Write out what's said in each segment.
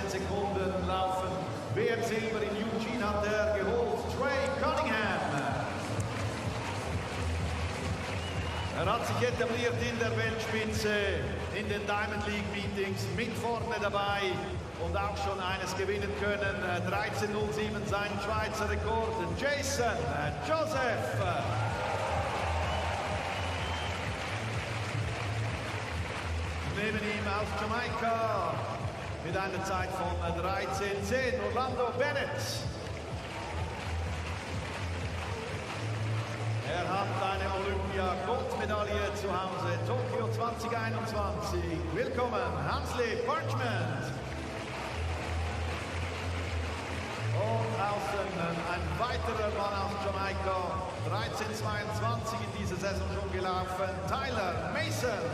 Sekunden laufen. WM-Silber in Eugene hat geholt, Trey Cunningham. Hat sich etabliert in der Weltspitze, in den Diamond League Meetings, mit vorne dabei und auch schon eines gewinnen können. 13:07 sein Schweizer Rekord. Jason Joseph. Neben ihm aus Jamaika mit einer Zeit von 13:10 Orlando Bennett. Er hat eine Olympia-Goldmedaille zu Hause, Tokio 2021. Willkommen, Hansley Parchment. Und außen ein weiterer Mann aus Jamaika, 13:22 in dieser Saison schon gelaufen, Tyler Mason.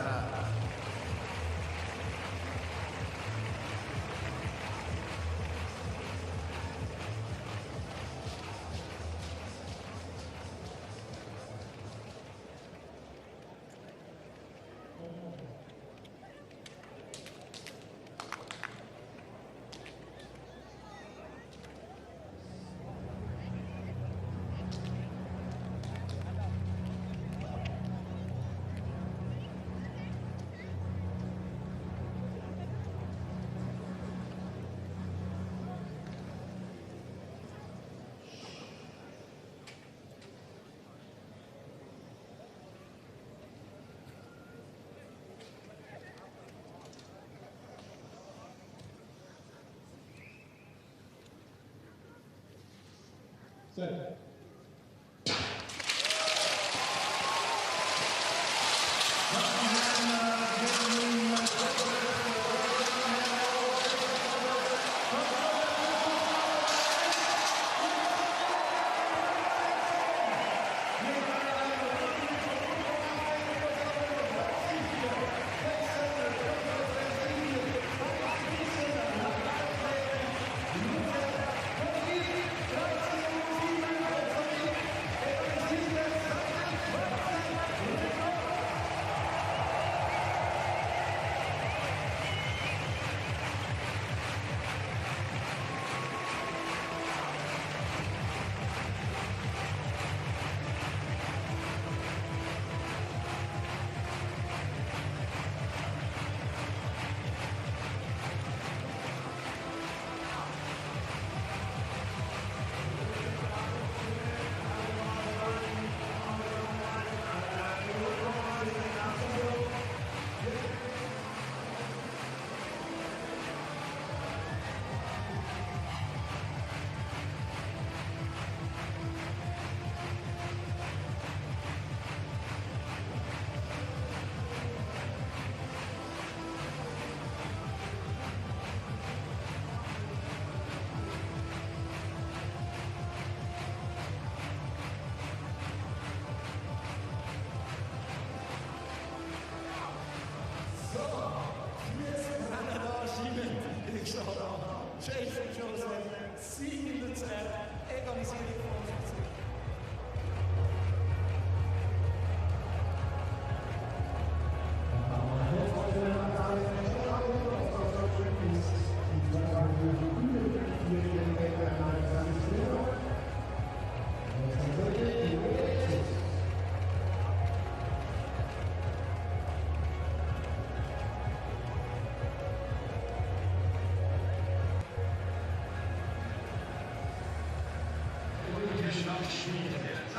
Set. Jason Joseph, Sieg in Luzern, Eganisierung von Luzern.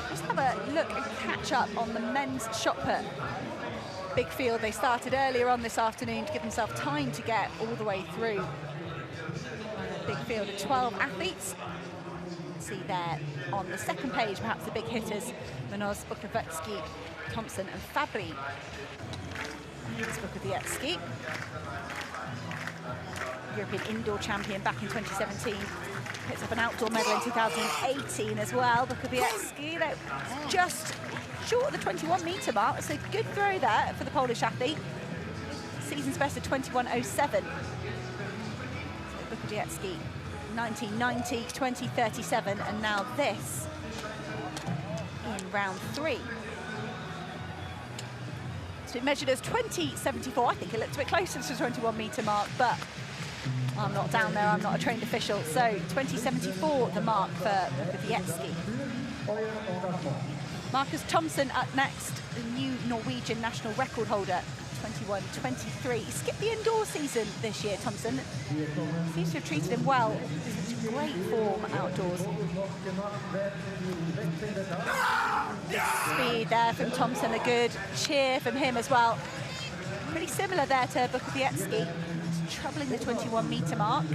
Let's have a look and catch up on the men's shot put. Big field, they started earlier on this afternoon to give themselves time to get all the way through. A big field of 12 athletes. See there on the second page, perhaps the big hitters, Munoz, Bukowiecki, Thompson and Fabry. Here's Bukowiecki, European indoor champion back in 2017. Picked up an outdoor medal in 2018 as well. Bukowiecki, just short of the 21-metre mark. It's a good throw there for the Polish athlete. Season's best of 21.07. So Bukowiecki, 1990, 2037, and now this in round 3. So it measured as 20.74. I think it looked a bit closer to the 21-metre mark, but I'm not down there, I'm not a trained official. So 2074, the mark for Bukowiecki. Marcus Thomsen up next, the new Norwegian national record holder, 21-23. He skipped the indoor season this year, Thomsen. Seems to have treated him well. Such great form outdoors. Speed there from Thomsen, a good cheer from him as well. Pretty similar there to Bukowiecki, troubling the 21-meter mark.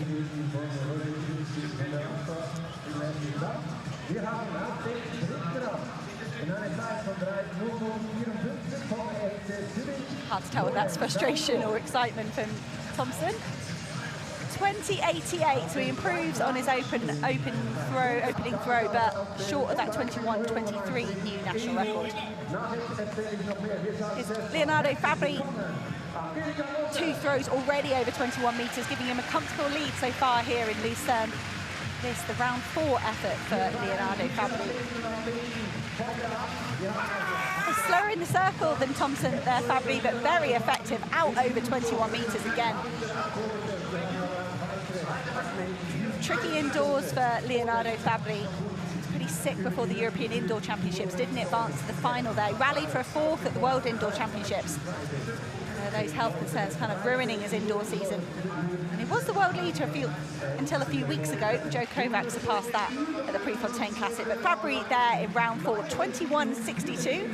Hard to tell whether that's frustration or excitement from Thomsen. 20.88, so he improves on his opening throw, but short of that 21.23 new national record. Is Leonardo Fabri, 2 throws already over 21 metres, giving him a comfortable lead so far here in Luzern. This the round 4 effort for Leonardo Fabri. Slower in the circle than Thomsen there, Fabri, but very effective, out over 21 metres again. Tricky indoors for Leonardo Fabri. He was pretty sick before the European Indoor Championships, didn't advance to the final there. He rallied for a 4th at the World Indoor Championships. Those health concerns kind of ruining his indoor season. And he was the world leader until a few weeks ago. Joe Kovac surpassed that at the Prefontaine Classic. But Fabri there in round 4, 21.62.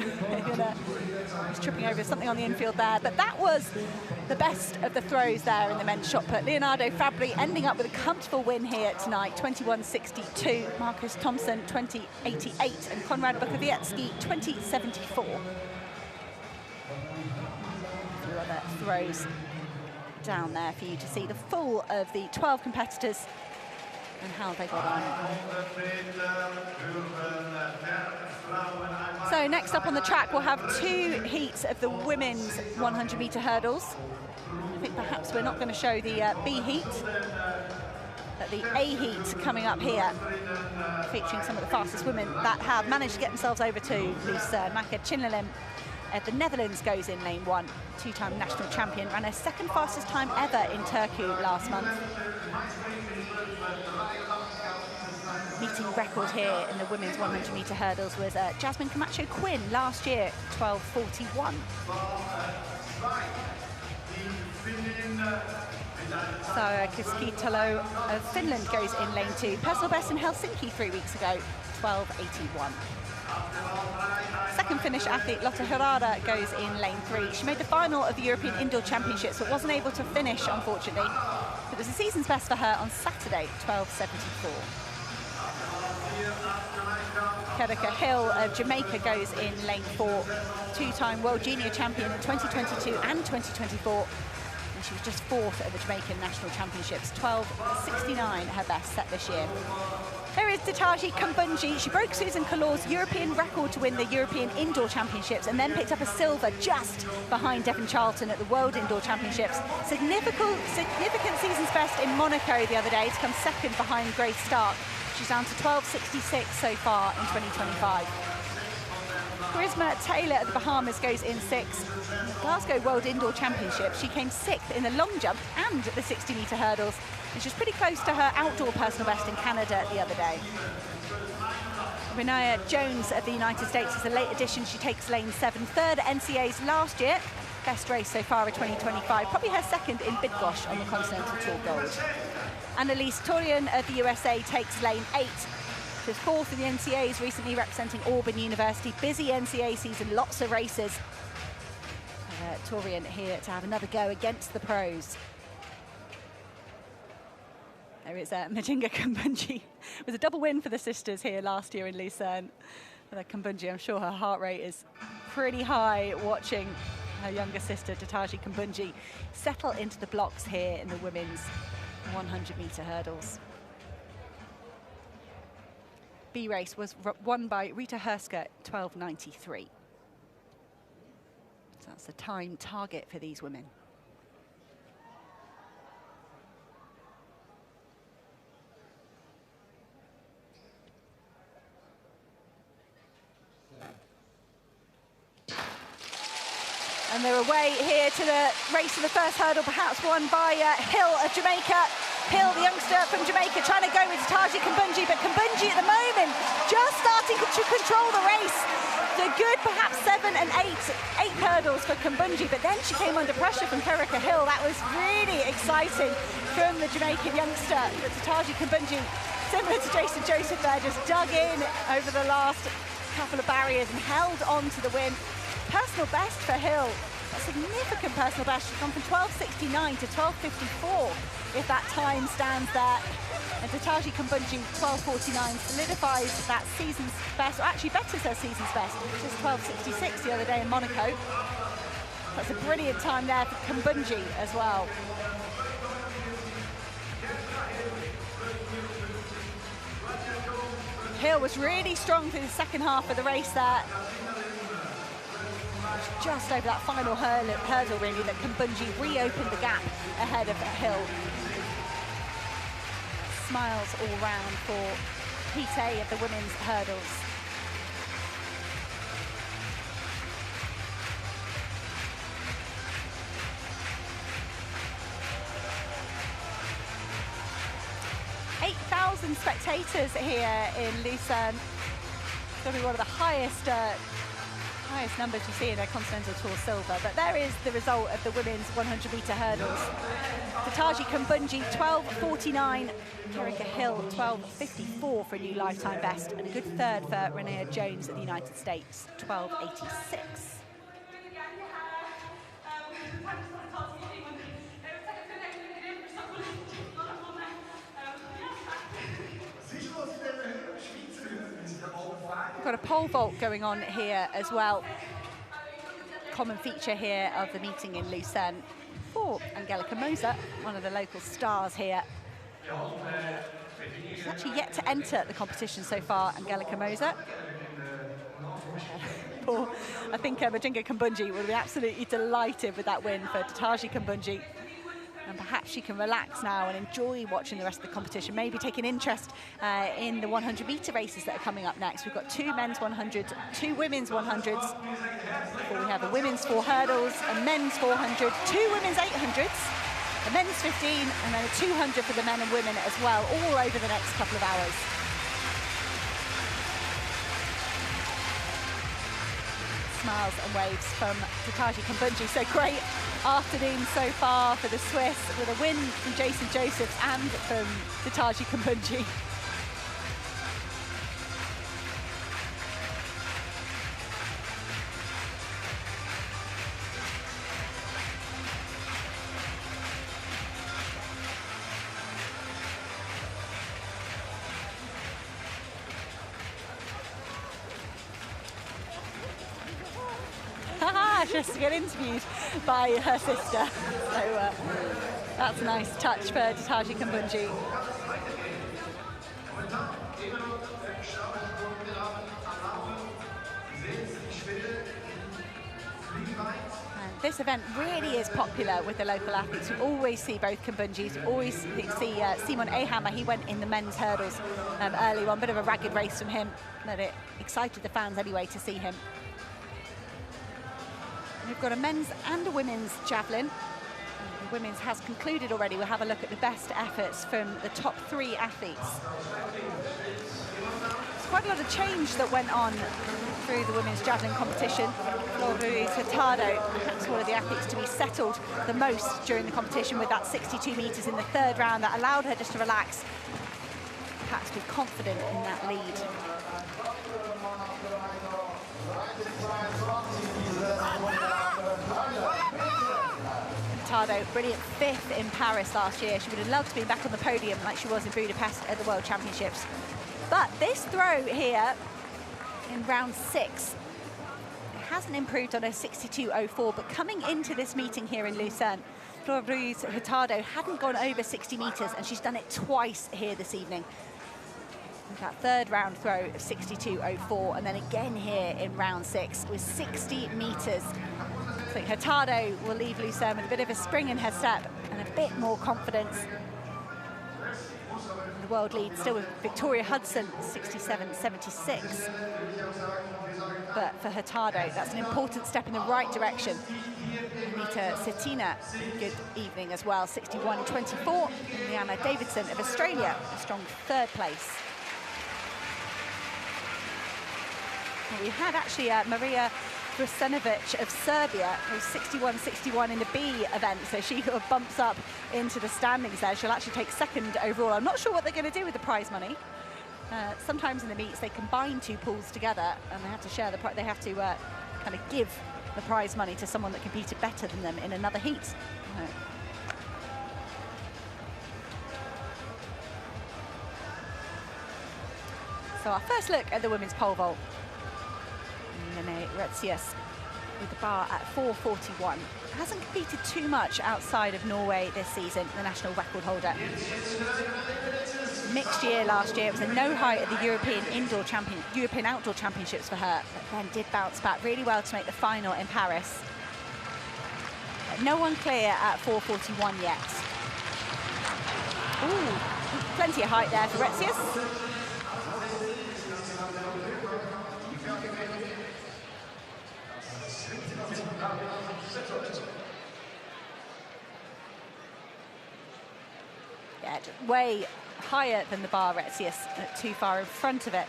He's tripping over something on the infield there. But that was the best of the throws there in the men's shot put. Leonardo Fabri ending up with a comfortable win here tonight, 21.62. Marcus Thomsen, 20.88. And Konrad Bukowiecki, 20.74. Other throws down there for you to see the full of the 12 competitors and how they got on. So next up on the track, we'll have 2 heats of the women's 100-meter hurdles. I think perhaps we're not going to show the B heat, but the A heat coming up here, featuring some of the fastest women that have managed to get themselves over to Luzern. Maka Chinlalim of the Netherlands goes in lane 1, 2-time national champion, ran her 2nd fastest time ever in Turku last month. Meeting record here in the women's 100-meter hurdles was Jasmine Camacho Quinn last year, 12.41. Sara Kiskitalo of Finland goes in lane 2. Personal best in Helsinki 3 weeks ago, 12.81. Second Finnish athlete Lotta Herrada goes in lane 3. She made the final of the European Indoor Championships but wasn't able to finish, unfortunately. It was the season's best for her on Saturday, 12.74. Kerika Hill of Jamaica goes in lane 4. 2-time World Junior Champion in 2022 and 2024. And she was just 4th at the Jamaican National Championships, 12.69 her best set this year. There is Ditaji Kambunji. She broke Susan Kalor's European record to win the European Indoor Championships and then picked up a silver just behind Devon Charlton at the World Indoor Championships. Significant season's best in Monaco the other day to come 2nd behind Grace Stark. She's down to 12.66 so far in 2025. Charisma Taylor of the Bahamas goes in 6th. In the Glasgow World Indoor Championships, she came 6th in the long jump and the 60-meter hurdles. And she's pretty close to her outdoor personal best in Canada the other day. Renaya Jones of the United States is a late addition. She takes lane 7, 3rd at NCA's last year. Best race so far in 2025, probably her 2nd in Bydgoszcz on the Continental Tour Gold. Annalise Torian of the USA takes lane 8. She was 4th in the NCAs recently, representing Auburn University. Busy NCA season, lots of races. Torian here to have another go against the pros. There is Majinga Kambunji. It was a double win for the sisters here last year in Luzern. Kambunji, I'm sure her heart rate is pretty high watching her younger sister, Ditaji Kambunji, settle into the blocks here in the women's 100-meter hurdles. B race was won by Rita Herska, 12.93. So that's the time target for these women. And they're away here to the race of the first hurdle, perhaps won by Hill of Jamaica. Hill, the youngster from Jamaica, trying to go with Taji Kambunji, but Kambunji at the moment just starting to control the race. The good, perhaps 7 and 8 hurdles for Kambunji, but then she came under pressure from Kerika Hill. That was really exciting from the Jamaican youngster. But Taji Kambunji, similar to Jason Joseph there, just dug in over the last couple of barriers and held on to the win. Personal best for Hill, a significant personal best. She's gone from 12.69 to 12.54, if that time stands there. And Taji Kambunji, 12.49, solidifies that season's best, or actually betters her season's best, which is 12.66 the other day in Monaco. That's a brilliant time there for Kambunji as well. Hill was really strong through the second half of the race there. Just over that final hurdle really that Kambunji reopened the gap ahead of Hill. Smiles all round for Heat A of the women's hurdles. Spectators here in Luzern. It's going to be one of the highest numbers you see in a Continental Tour Silver. But there is the result of the women's 100-metre hurdles. Taji Kambunji, 12.49. Kerika Hill, 12.54 for a new lifetime best. And a good third for Renea Jones of the United States, 12.86. Got a pole vault going on here as well. Common feature here of the meeting in Lucerne for Angelika Moser, one of the local stars here. She's actually yet to enter the competition so far, Angelika Moser. I think Majinga Kambunji will be absolutely delighted with that win for Taji Kambunji. And perhaps she can relax now and enjoy watching the rest of the competition, maybe take an interest in the 100-metre races that are coming up next. We've got 2 men's 100s, 2 women's 100s. We have a women's 4 hurdles, a men's 400, 2 women's 800s, a men's 15, and then a 200 for the men and women as well, all over the next couple of hours. Smiles and waves from Taji Kambunji. So great afternoon so far for the Swiss, with a win from Jason Josephs and from Taji Kambunji. Just to get interviewed by her sister. So that's a nice touch for Taji Kambunji. And this event really is popular with the local athletes. We always see both Kambunjis. We always see Simon Ehammer. He went in the men's hurdles early on. Bit of a ragged race from him, but it excited the fans anyway to see him. We've got a men's and a women's javelin. The women's has concluded already. We'll have a look at the best efforts from the top 3 athletes. There's quite a lot of change that went on through the women's javelin competition. Ruiz Hurtado, perhaps one of the athletes to be settled the most during the competition, with that 62 metres in the 3rd round that allowed her just to relax, perhaps be confident in that lead. Hurtado, brilliant 5th in Paris last year. She would have loved to be back on the podium like she was in Budapest at the World Championships. But this throw here in round 6, it hasn't improved on her 62.04, but coming into this meeting here in Lucerne, Ruiz Hurtado hadn't gone over 60 metres, and she's done it twice here this evening. With that 3rd round throw of 62.04, and then again here in round 6 with 60 metres. I think Hurtado will leave Lucerne with a bit of a spring in her step and a bit more confidence. The world lead still with Victoria Hudson, 67.76. But for Hurtado, that's an important step in the right direction. Anita Sitina, good evening as well, 61.24. And Liana Davidson of Australia, a strong third place. Well, we had actually Maria Brusenovic of Serbia, who's 61.61 in the B event, so she sort of bumps up into the standings there. She'll actually take second overall. I'm not sure what they're going to do with the prize money. Sometimes in the meets they combine two pools together and they have to share the prize. They have to kind of give the prize money to someone that competed better than them in another heat. So our first look at the women's pole vault. Lene Retzius with the bar at 4:41. Hasn't competed too much outside of Norway this season, the national record holder. Mixed year last year. It was a no height at the European Outdoor Championships for her, but then did bounce back really well to make the final in Paris. But no one clear at 4:41 yet. Ooh, plenty of height there for Retzius. Yeah, way higher than the bar, Retzius, too far in front of it.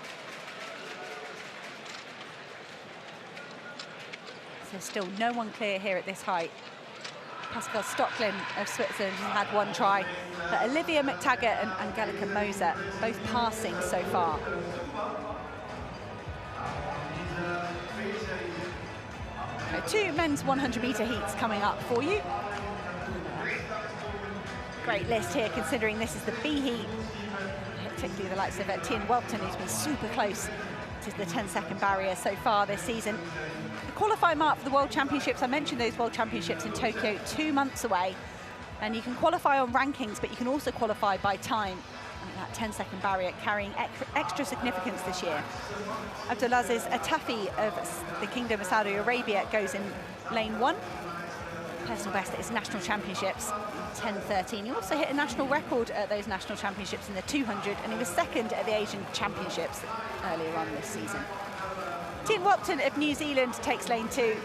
So still no one clear here at this height. Pascal Stocklin of Switzerland has had one try, but Olivia McTaggart and Angelika Moser both passing so far. Two men's 100-meter heats coming up for you. Great list here, considering this is the B heat, particularly the likes of Tien Welton, who's been super close to the 10-second barrier so far this season. The qualifying mark for the World Championships, I mentioned those World Championships in Tokyo 2 months away, and you can qualify on rankings, but you can also qualify by time. That 10-second barrier carrying extra significance this year. Abdulaziz Atafi of the Kingdom of Saudi Arabia goes in lane 1. Personal best at his national championships, 10:13. He also hit a national record at those national championships in the 200, and he was second at the Asian Championships earlier on this season. Tien Welton of New Zealand takes lane 2.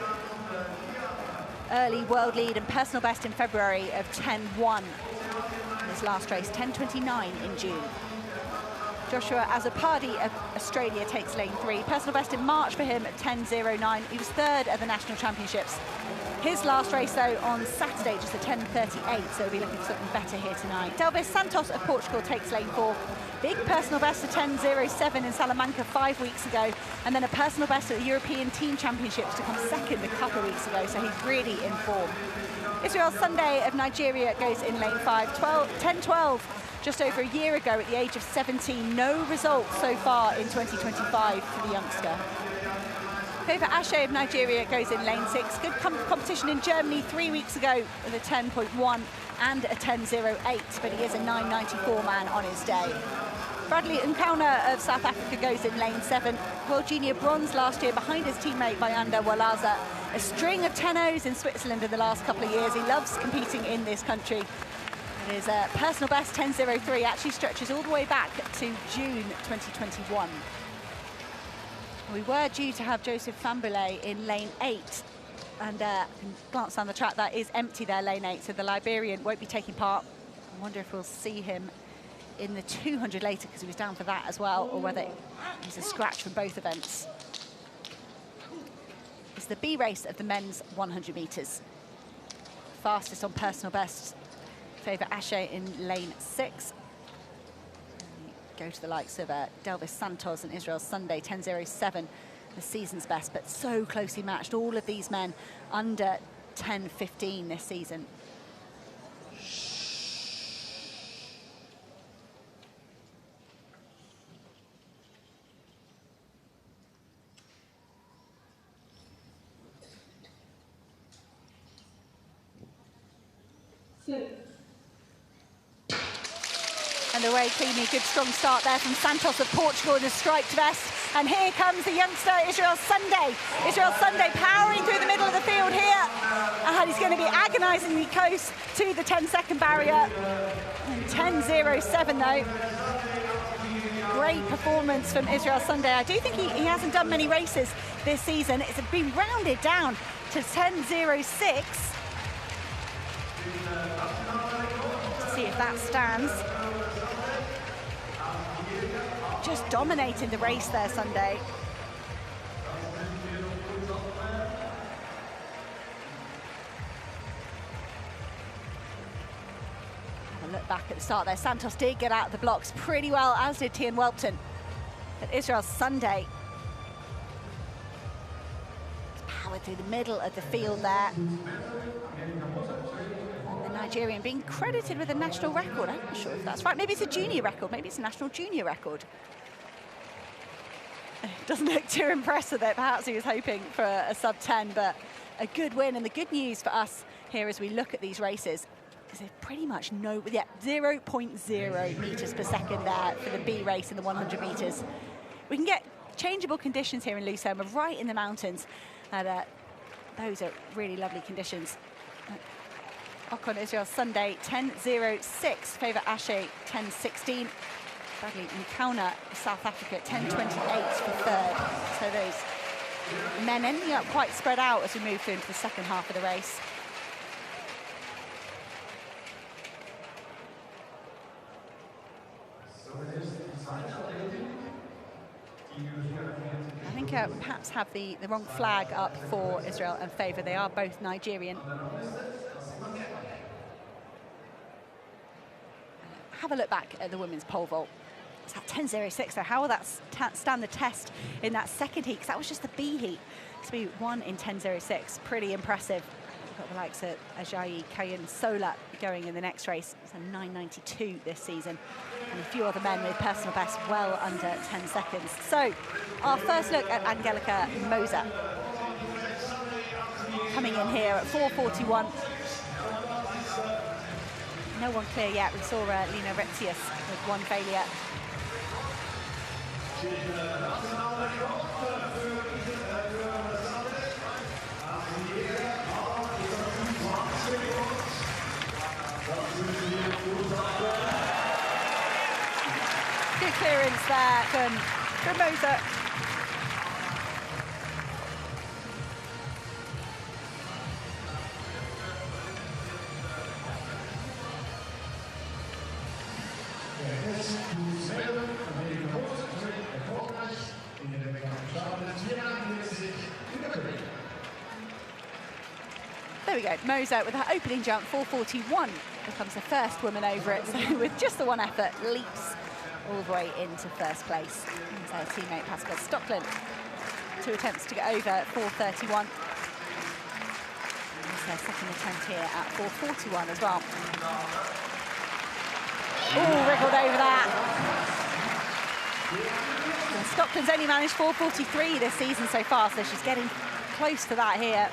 Early world lead and personal best in February of 10:1. His last race, 10:29 in June. Joshua Azzopardi of Australia takes lane 3. Personal best in March for him at 10:09. He was third at the national championships. His last race, though, on Saturday, just a 10:38, so we'll be looking for something better here tonight. Delvis Santos of Portugal takes lane 4. Big personal best of 10:07 in Salamanca 5 weeks ago, and then a personal best at the European Team Championships to come second a couple of weeks ago, so he's really in form. Israel Sunday of Nigeria goes in lane 5, 10:12, just over a year ago at the age of 17. No results so far in 2025 for the youngster. Favour Ashe of Nigeria goes in lane 6. Good competition in Germany 3 weeks ago with a 10.1 and a 10.08, but he is a 9.94 man on his day. Bradley Nkauna of South Africa goes in lane 7. World Junior bronze last year behind his teammate Bayanda Walaza. A string of 10-0s in Switzerland in the last couple of years. He loves competing in this country. And his personal best 10.03 actually stretches all the way back to June 2021. We were due to have Joseph Famboulet in lane 8, and glance down the track, that is empty there, lane 8, so the Liberian won't be taking part. I wonder if we'll see him in the 200 later, because he was down for that as well, or whether he's a scratch from both events. It's the B race of the men's 100 metres. Fastest on personal best, Favour Ashe in lane 6. Go to the likes of Delvis Santos and Israel Sunday, 10.07, the season's best, but so closely matched. All of these men under 10.15 this season. And away cleanly, good strong start there from Santos of Portugal in a striped vest. And here comes the youngster, Israel Sunday. Israel Sunday powering through the middle of the field here. And he's going to be agonisingly close to the 10-second barrier. And 10.07 though. Great performance from Israel Sunday. I do think he hasn't done many races this season. It's been rounded down to 10.06. To see if that stands. Just dominated the race there Sunday. Look back at the start there. Santos did get out of the blocks pretty well, as did Tian Welpton. But Israel's Sunday powered through the middle of the field there. And the Nigerian being credited with a national record. I'm not sure if that's right. Maybe it's a junior record. Maybe it's a national junior record. Doesn't look too impressed with it. Perhaps he was hoping for a sub-10, but a good win. And the good news for us here as we look at these races, there's pretty much no, 0.0 meters per second there for the B race in the 100 meters. We can get changeable conditions here in Luzern. We're right in the mountains, and those are really lovely conditions. Ocon Israel Sunday 10.06, favour Ashe 10.16. Bradley Nkauna South Africa 10.28 for third. So those men ending up quite spread out as we move through into the second half of the race. I think perhaps have the wrong flag up for Israel and favour. They are both Nigerian. Have a look back at the women's pole vault. It's at 10.06, so how will that stand the test in that second heat? Because that was just the B heat. To be one in 10.06, pretty impressive. We've got the likes of Ajayi Kayan-Sola going in the next race. It's a 9.92 this season. And a few other men with personal bests well under 10 seconds. So, our first look at Angelika Moser. Coming in here at 4.41. No one clear yet. We saw Lina Retzius with one failure. Good clearance there from Moser. There we go, Moser with her opening jump, 4.41, becomes the first woman over it, so with just the one effort, leaps all the way into first place. And her teammate Pascal Stockland, 2 attempts to get over, 4.31. It's her second attempt here at 4.41 as well. Oh, wriggled over that. And Stockland's only managed 4.43 this season so far, so she's getting close to that here.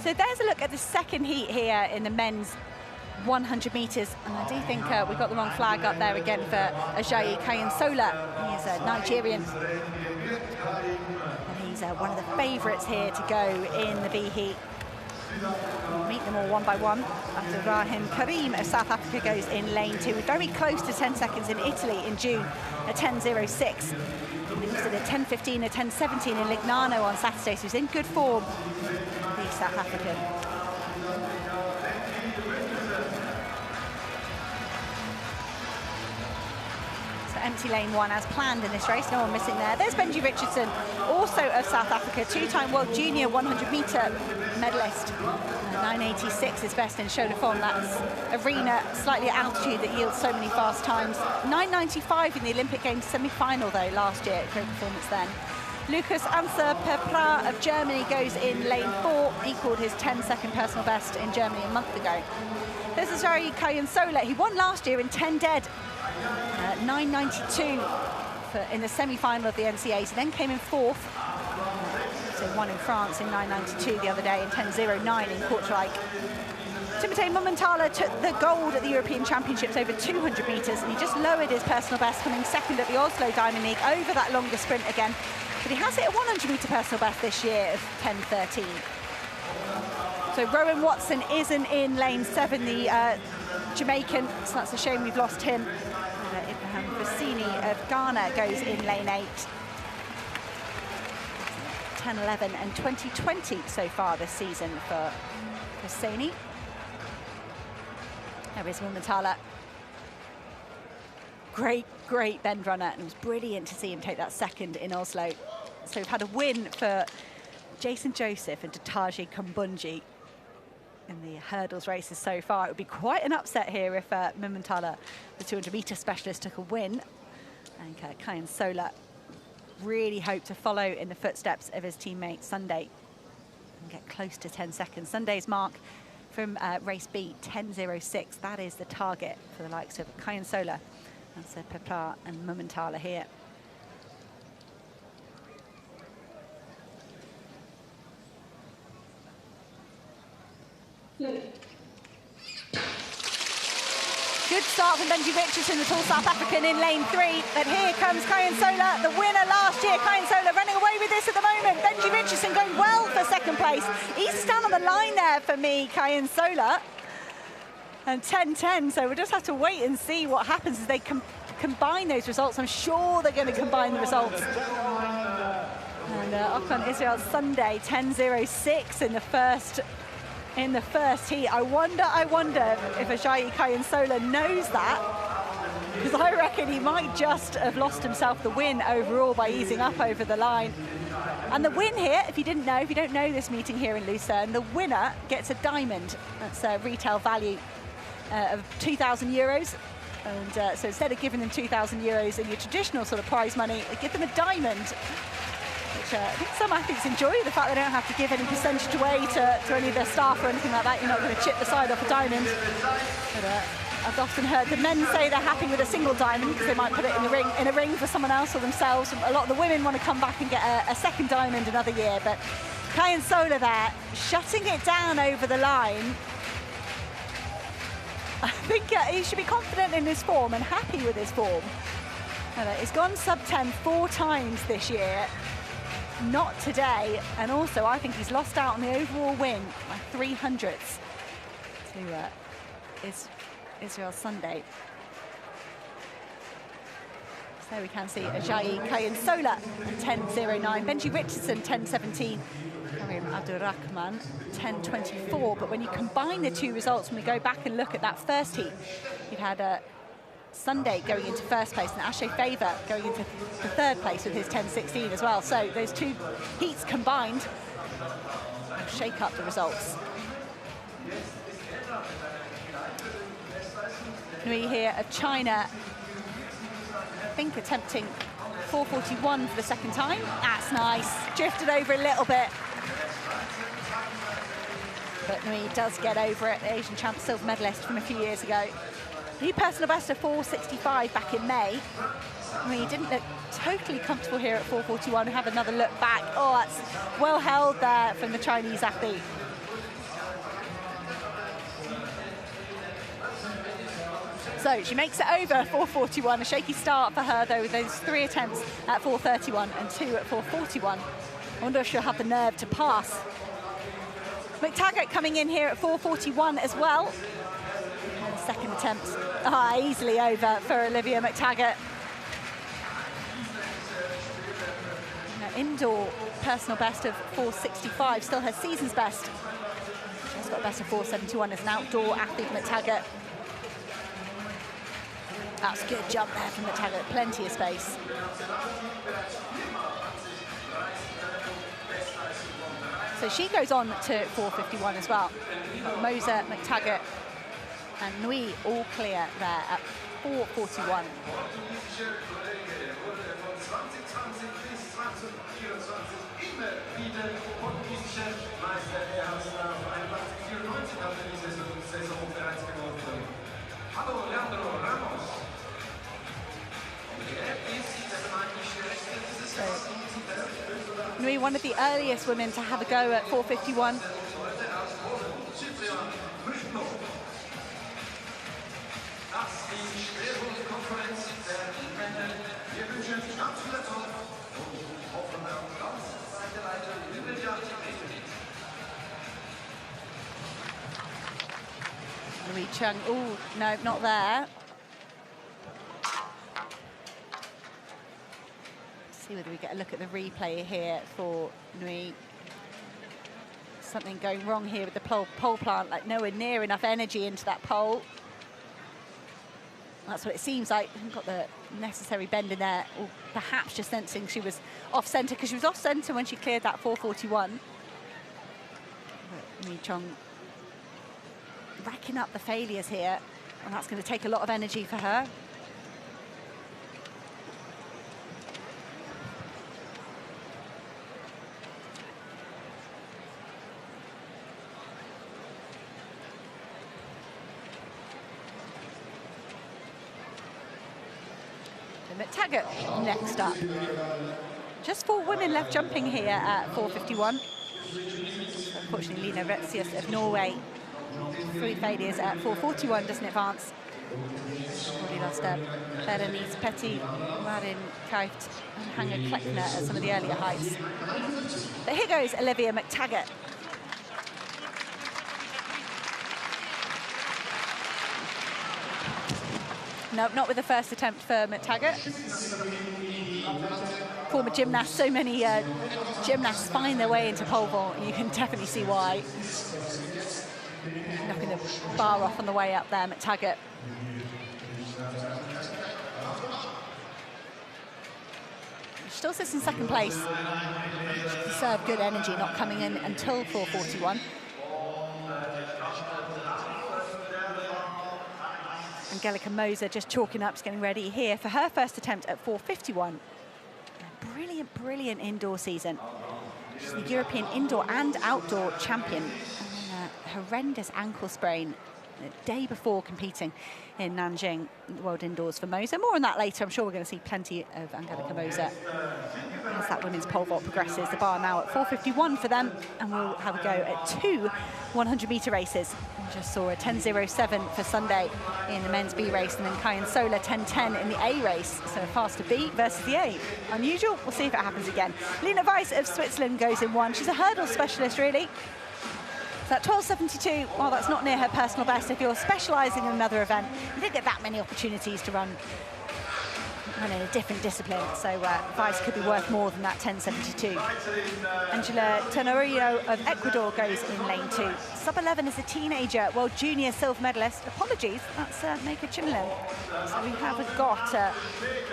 So there's a look at the second heat here in the men's 100 metres, and I do think we got the wrong flag up there again for Ajayi Kayan-Sola. He is a Nigerian, and he's one of the favourites here to go in the B heat. We'll meet them all one by one. Abdurrahim Karim of South Africa goes in lane 2. We're very close to 10 seconds in Italy in June at 10.06. And he was at a 10.15, a 10.17 in Lignano on Saturday, so he's in good form, the South African. Empty lane 1 as planned in this race, no one missing there. There's Benji Richardson, also of South Africa, 2-time World Junior 100-metre medalist. 9.86 is best in show de forme. That's arena, slightly at altitude that yields so many fast times. 9.95 in the Olympic Games semi-final though last year, great performance then. Lucas Anser Perpra of Germany goes in lane 4, equalled his 10-second personal best in Germany a month ago. There's Ajayi Kayan-Sola, he won last year in 10 dead. 9.92 in the semi-final of the NCAs, then came in 4th. So won in France in 9.92 the other day, and 10.09 in Kortrijk. Timotei Mumenthaler took the gold at the European Championships over 200 metres, and he just lowered his personal best, coming second at the Oslo Diamond League over that longer sprint again. But he has hit a 100-metre personal best this year of 10:13. So Rowan Watson isn't in lane 7, the Jamaican, so that's a shame we've lost him. Ibrahim Fassini of Ghana goes in lane 8. 10:11 and 20:20 so far this season for Fassini. There is Mumenthaler. Great bend runner, and it was brilliant to see him take that second in Oslo. So we've had a win for Jason Joseph and Dataji Kumbunji in the hurdles races so far. It would be quite an upset here if Mumenthaler, the 200-metre specialist, took a win. And Kayan Sola really hoped to follow in the footsteps of his teammate Sunday and get close to 10 seconds. Sunday's mark from race B, 10:06. That is the target for the likes of Kayan Sola, and Peplar and Mumenthaler here. Good start from Benji Richardson, the tall South African, in lane 3. But here comes Kayan Sola, the winner last year. Kayan Sola running away with this at the moment. Benji Richardson going well for second place. He's down on the line there for me, Kayan Sola. And 10:10, so we'll just have to wait and see what happens as they combine those results. I'm sure they're going to combine the results. And Okan Israel Sunday, 10:06 in the first heat. I wonder if Ajayi Kayan Sola knows that, because I reckon he might just have lost himself the win overall by easing up over the line. And the win here, if you don't know this meeting here in Lucerne, the winner gets a diamond. That's a retail value of €2,000. And so instead of giving them €2,000 in your traditional sort of prize money, they give them a diamond, which I think some athletes enjoy, the fact they don't have to give any percentage away to any of their staff or anything like that. You're not going to chip the side off a diamond. But I've often heard the men say they're happy with a single diamond because they might put it in a ring for someone else or themselves. A lot of the women want to come back and get a second diamond another year. But Kayan Sola there, shutting it down over the line. I think he should be confident in his form and happy with his form. He's gone sub-10 4 times this year. Not today, and also I think he's lost out on the overall win by 300ths to Israel Sunday. So we can see Ajayi Kayan Sola 10:09, Benji Richardson 10:17, Karim Abdurrahman 10:24. But when you combine the two results, when we go back and look at that first heat, you've had Sunday going into first place and Ashe Favor going into the third place with his 10:16 as well. So those two heats combined will shake up the results. Nui here of China, I think attempting 4:41 for the second time. That's nice. Drifted over a little bit. But Nui does get over it, the Asian champ silver medalist from a few years ago. He personal best of 4:65 back in May. I mean, he didn't look totally comfortable here at 4:41. Have another look back. Oh, that's well held there from the Chinese athlete. So she makes it over 4:41. A shaky start for her, though, with those 3 attempts at 4:31 and 2 at 4:41. I wonder if she'll have the nerve to pass. McTaggart coming in here at 4:41 as well. And second attempt, easily over for Olivia McTaggart. Indoor personal best of 4:65, still her season's best. She's got a best of 4:71 as an outdoor athlete, McTaggart. That's a good jump there from McTaggart, plenty of space. So she goes on to 4:51 as well. Moser, McTaggart and Nui all clear there at 4:41. Nui, one of the earliest women to have a go at 4:51. Louis Chung, oh, no, not there. See whether we get a look at the replay here for Nui. Something going wrong here with the pole plant, like nowhere near enough energy into that pole. That's what it seems like. Hasn't got the necessary bend in there, or perhaps just sensing she was off centre, because she was off centre when she cleared that 441. Nui Chung racking up the failures here, and that's going to take a lot of energy for her. Taggart next up. Just 4 women left jumping here at 4:51. Unfortunately, Lina Retsius of Norway, 3 failures at 4:41, doesn't advance. Already lost Berenice Petty, Marin Kauft and Hanger Kleckner at some of the earlier heights. But here goes Olivia McTaggart. Nope, not with the first attempt for McTaggart. Former gymnast, so many gymnasts find their way into pole vault, and you can definitely see why. Knocking the bar off on the way up there, McTaggart. She still sits in second place. She deserved good energy, not coming in until 4:41. Angelika Moser just chalking up, just getting ready here for her first attempt at 4:51. A brilliant, brilliant indoor season. She's the European indoor and outdoor champion. And a horrendous ankle sprain the day before competing in Nanjing, the World Indoors for Moser. More on that later. I'm sure we're going to see plenty of Angelika Moser as that women's pole vault progresses. The bar now at 4:51 for them, and we'll have a go at 2 100-metre races. We just saw a 10:07 for Sunday in the men's B race, and then Kayan Sola 10:10 in the A race. So a faster B versus the A. Unusual. We'll see if it happens again. Lena Weiss of Switzerland goes in 1. She's a hurdle specialist, really. So at 12:72, well, that's not near her personal best. If you're specialising in another event, you don't get that many opportunities to run in a different discipline. So Weiss could be worth more than that 10:72. Angela Tenorio of Ecuador goes in lane 2. Sub-11 is a teenager, World Junior silver medalist. Apologies, that's Meka Chinnalim. So we have got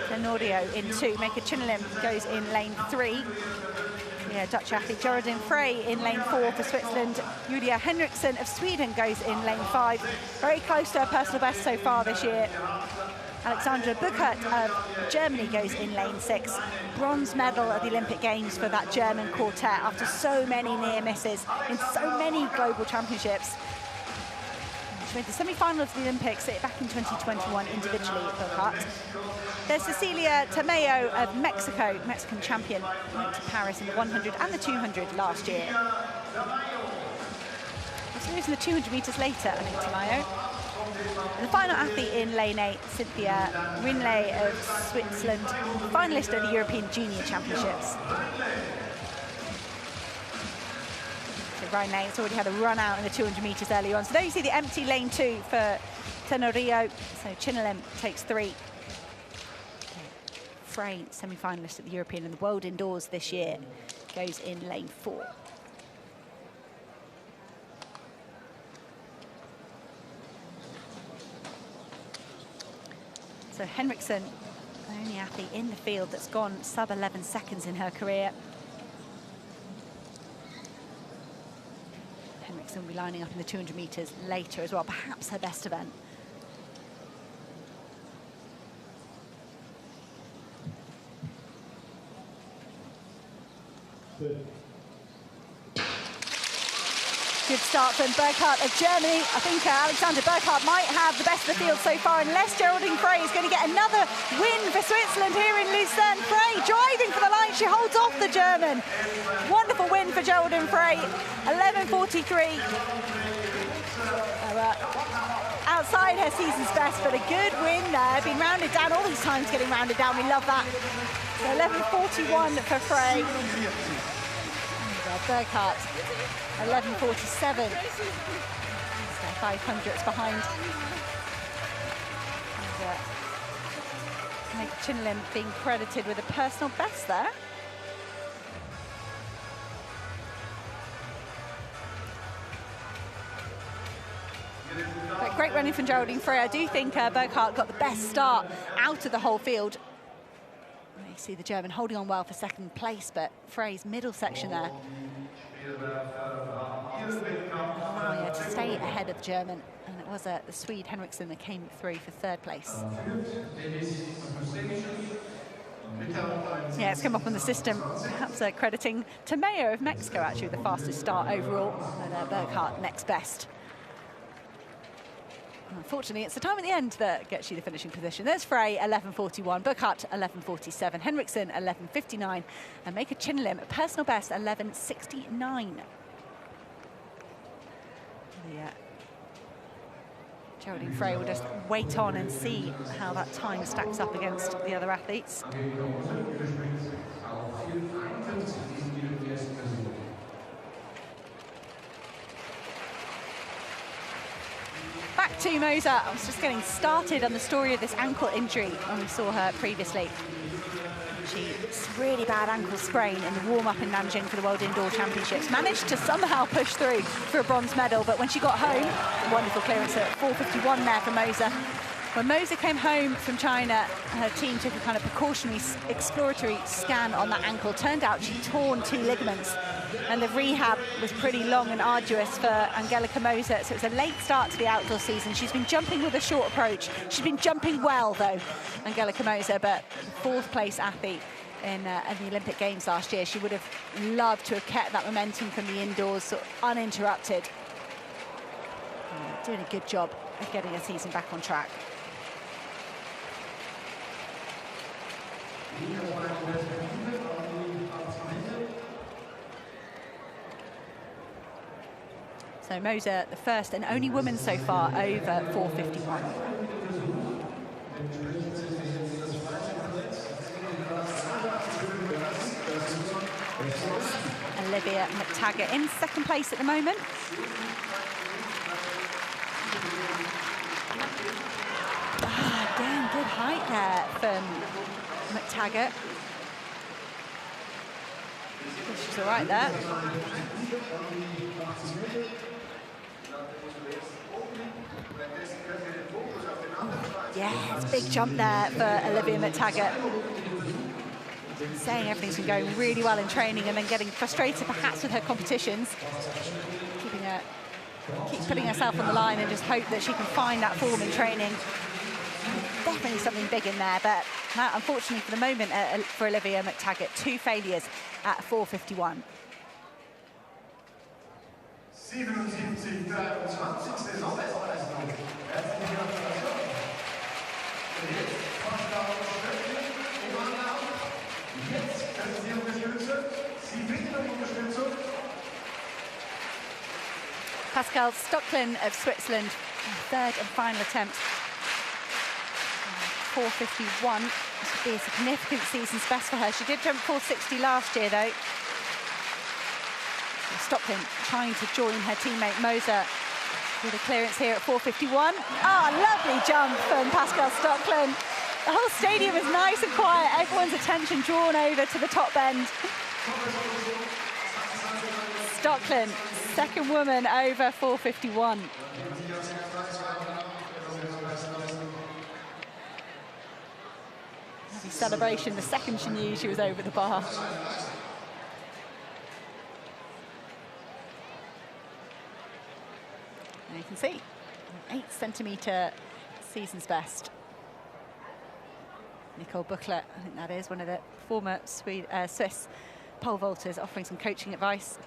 Tenorio in 2. Meka Chinnalim goes in lane 3. Yeah, Dutch athlete Geraldine Frey in lane 4 for Switzerland. Julia Henriksson of Sweden goes in lane 5. Very close to her personal best so far this year. Alexandra Buchert of Germany goes in lane 6. Bronze medal at the Olympic Games for that German quartet after so many near misses in so many global championships. She made the semi-final of the Olympics back in 2021 individually at Buchert. There's Cecilia Tamayo of Mexico, Mexican champion. Went to Paris in the 100 and the 200 last year. Also losing the 200 metres later, I think, Tamayo. And the final athlete in lane 8, Cynthia Rinley of Switzerland, finalist at the European Junior Championships. So Rinley has already had a run out in the 200 metres early on. So there you see the empty lane 2 for Tenorio. So Chinnalim takes 3. Frey, semi-finalist at the European and the World Indoors this year, goes in lane 4. So Henriksson, the only athlete in the field that's gone sub-11 seconds in her career. Henriksson will be lining up in the 200 metres later as well, perhaps her best event. Good start from Burkhardt of Germany. I think Alexander Burkhardt might have the best of the field so far, unless Geraldine Frey is going to get another win for Switzerland here in Luzern. Frey driving for the line. She holds off the German. Wonderful win for Geraldine Frey. 11:43. outside her season's best, but a good win there. Been rounded down all these times, getting rounded down. We love that. So 11:41 for Frey. And Burkhardt, 11:47. So 500s behind. And Meg Chinlin being credited with a personal best there. But great running from Geraldine Frey. I do think Burkhardt got the best start out of the whole field. You see the German holding on well for second place, but Frey's middle section there. Yeah, to stay ahead of the German, and it was the Swede Henriksen that came through for third place. Yeah, it's come up on the system, perhaps crediting Tamayo of Mexico, actually, the fastest start overall, and Burkhardt next best. Unfortunately, it's the time at the end that gets you the finishing position. There's Frey, 11:41, Burkhardt, 11:47, Henriksen, 11:59, and Maker Chinlim, personal best, 11:69. Geraldine Frey will just wait on and see how that time stacks up against the other athletes. Back to Moser. I was just getting started on the story of this ankle injury when we saw her previously. She's really bad ankle sprain in the warm-up in Nanjing for the World Indoor Championships. Managed to somehow push through for a bronze medal, but when she got home, wonderful clearance at 4:51 there for Moser. When Moser came home from China, her team took a kind of precautionary exploratory scan on that ankle. Turned out she'd torn 2 ligaments, and the rehab was pretty long and arduous for Angelika Moser. So it was a late start to the outdoor season. She's been jumping with a short approach. She's been jumping well, though, Angelika Moser, but fourth place athlete in the Olympic Games last year. She would have loved to have kept that momentum from the indoors sort of uninterrupted. Doing a good job of getting her season back on track. So Moser, the first and only woman so far over 4:51. Olivia McTaggart in second place at the moment. Again, good height there from McTaggart. She's all right there. Yes, big jump there for Olivia McTaggart. Saying everything's been going really well in training and then getting frustrated perhaps with her competitions. Keep putting herself on the line and just hope that she can find that form in training. Definitely something big in there, but unfortunately for the moment for Olivia McTaggart, 2 failures at 4:51. Pascal Stocklin of Switzerland, third and final attempt. 4:51. This would be a significant season's best for her. She did jump 4:60 last year, though. Stocklin trying to join her teammate Moser with a clearance here at 4:51. Lovely jump from Pascal Stocklin. The whole stadium is nice and quiet. Everyone's attention drawn over to the top end. Stocklin, second woman over 4:51. Lovely celebration the second she knew she was over the bar. And you can see, an 8-centimetre season's best. Nicole Buchler, I think that is, one of the former Swiss pole vaulters, offering some coaching advice.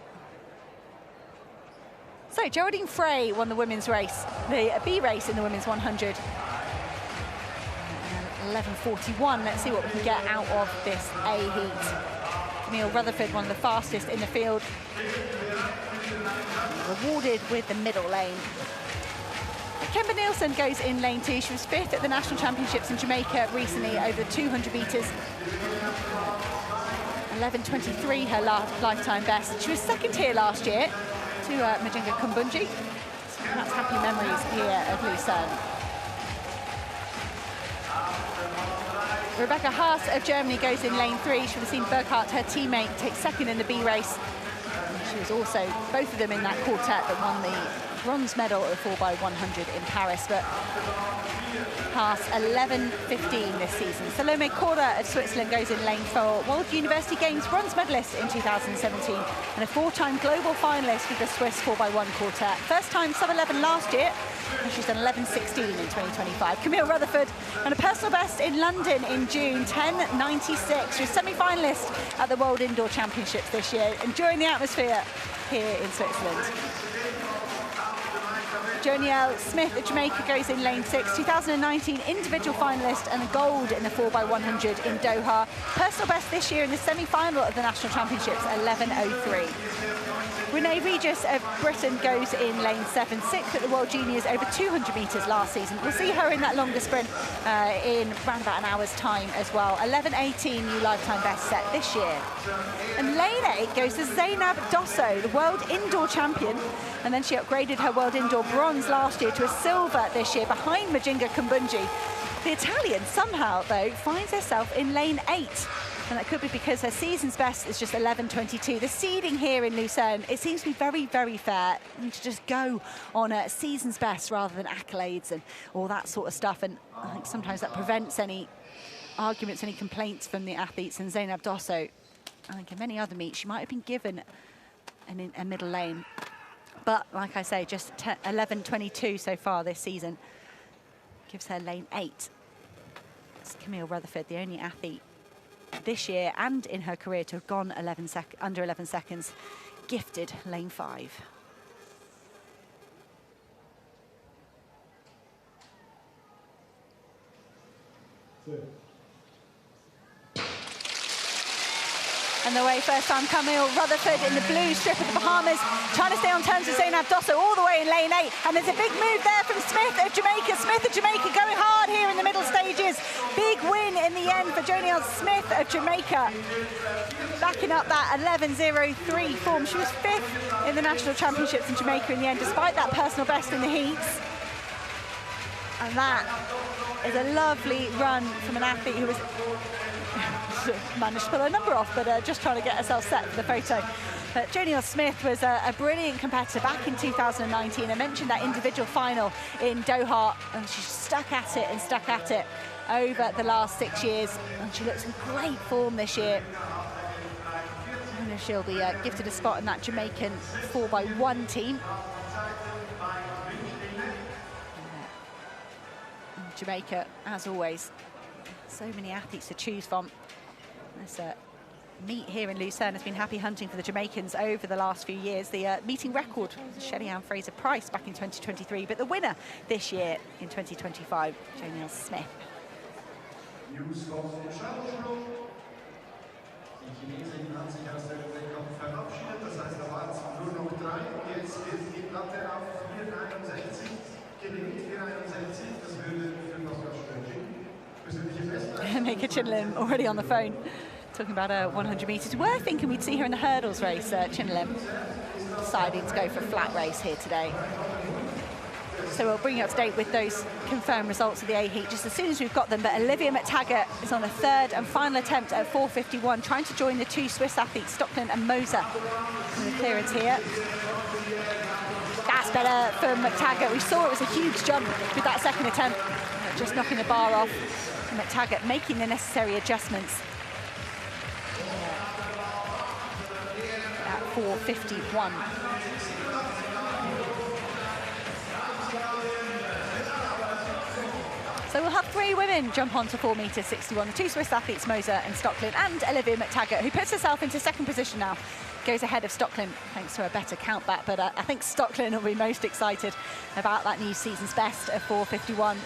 So Geraldine Frey won the women's race, the B race in the women's 100. 11:41. Let's see what we can get out of this A heat. Camille Rutherford, one of the fastest in the field, rewarded with the middle lane. Kemba Nielsen goes in lane 2. She was 5th at the National Championships in Jamaica recently over 200 metres. 11:23 her lifetime best. She was 2nd here last year to Majinga Kumbunji. So that's happy memories here of Luzern. Rebecca Haas of Germany goes in lane 3. She would have seen Burkhardt, her teammate, take 2nd in the B race. And she was also, both of them in that quartet that won the bronze medal at the 4x100 in Paris. But Haas 11:15 this season. Salome Korda of Switzerland goes in lane 4. World University Games bronze medalist in 2017 and a 4-time global finalist with the Swiss 4x1 quartet. First time sub-11 last year, and she's done 11:16 in 2025. Camille Rutherford and a personal best in London in June, 10:96. She was semi-finalist at the World Indoor Championships this year, enjoying the atmosphere here in Switzerland. Jonielle Smith of Jamaica goes in lane 6, 2019 individual finalist and a gold in the 4x100 in Doha. Personal best this year in the semi-final of the National Championships, 11:03. Renee Regis of Britain goes in lane 7, 6th at the World Juniors over 200 metres last season. We'll see her in that longer sprint in around about an hour's time as well. 11:18 new lifetime best set this year. And lane 8 goes to Zainab Dosso, the world indoor champion. And then she upgraded her world indoor bronze last year to a silver this year behind Majinga Kumbunji. The Italian somehow, though, finds herself in lane 8. And that could be because her season's best is just 11:22. The seeding here in Lucerne, it seems to be very, very fair. You need to just go on a season's best rather than accolades and all that sort of stuff. And I think sometimes that prevents any arguments, any complaints from the athletes. And Zainab Dosso, I think in many other meets, she might have been given a middle lane. But like I say, just 11:22 so far this season gives her lane 8. It's Camille Rutherford, the only athlete this year and in her career to have gone under 11 seconds, gifted lane 5. And the way first time Camille Rutherford in the blue strip of the Bahamas, trying to stay on terms with Zainab Dosso all the way in lane 8. And there's a big move there from Smith of Jamaica. Smith of Jamaica going hard here in the middle stages. Big win in the end for Jonielle Smith of Jamaica. Backing up that 11:03 form. She was 5th in the National Championships in Jamaica in the end, despite that personal best in the heats. And that is a lovely run from an athlete who was managed to pull her number off, but just trying to get herself set for the photo. But Jonielle Smith was a brilliant competitor back in 2019. I mentioned that individual final in Doha, and she stuck at it and stuck at it over the last 6 years. And she looks in great form this year. I know she'll be gifted a spot in that Jamaican 4x1 team. And Jamaica, as always, so many athletes to choose from. This meet here in Lucerne has been happy hunting for the Jamaicans over the last few years. The meeting record was Shelly-Ann Fraser-Price back in 2023, but the winner this year in 2025, Jonielle Smith. Mika Chinlim already on the phone talking about 100 metres. We're thinking we'd see her in the hurdles race, Chinlim deciding to go for a flat race here today. So we'll bring you up to date with those confirmed results of the A heat just as soon as we've got them. But Olivia McTaggart is on a 3rd and final attempt at 4:51, trying to join the 2 Swiss athletes, Stocklin and Moser, in the clearance here. That's better for McTaggart. We saw it was a huge jump with that 2nd attempt, just knocking the bar off. McTaggart making the necessary adjustments at 4:51. So we'll have 3 women jump onto 4m61. The 2 Swiss athletes, Moser and Stocklin, and Olivia McTaggart, who puts herself into 2nd position now, goes ahead of Stocklin thanks to a better countback. But I think Stocklin will be most excited about that new season's best of 4:51.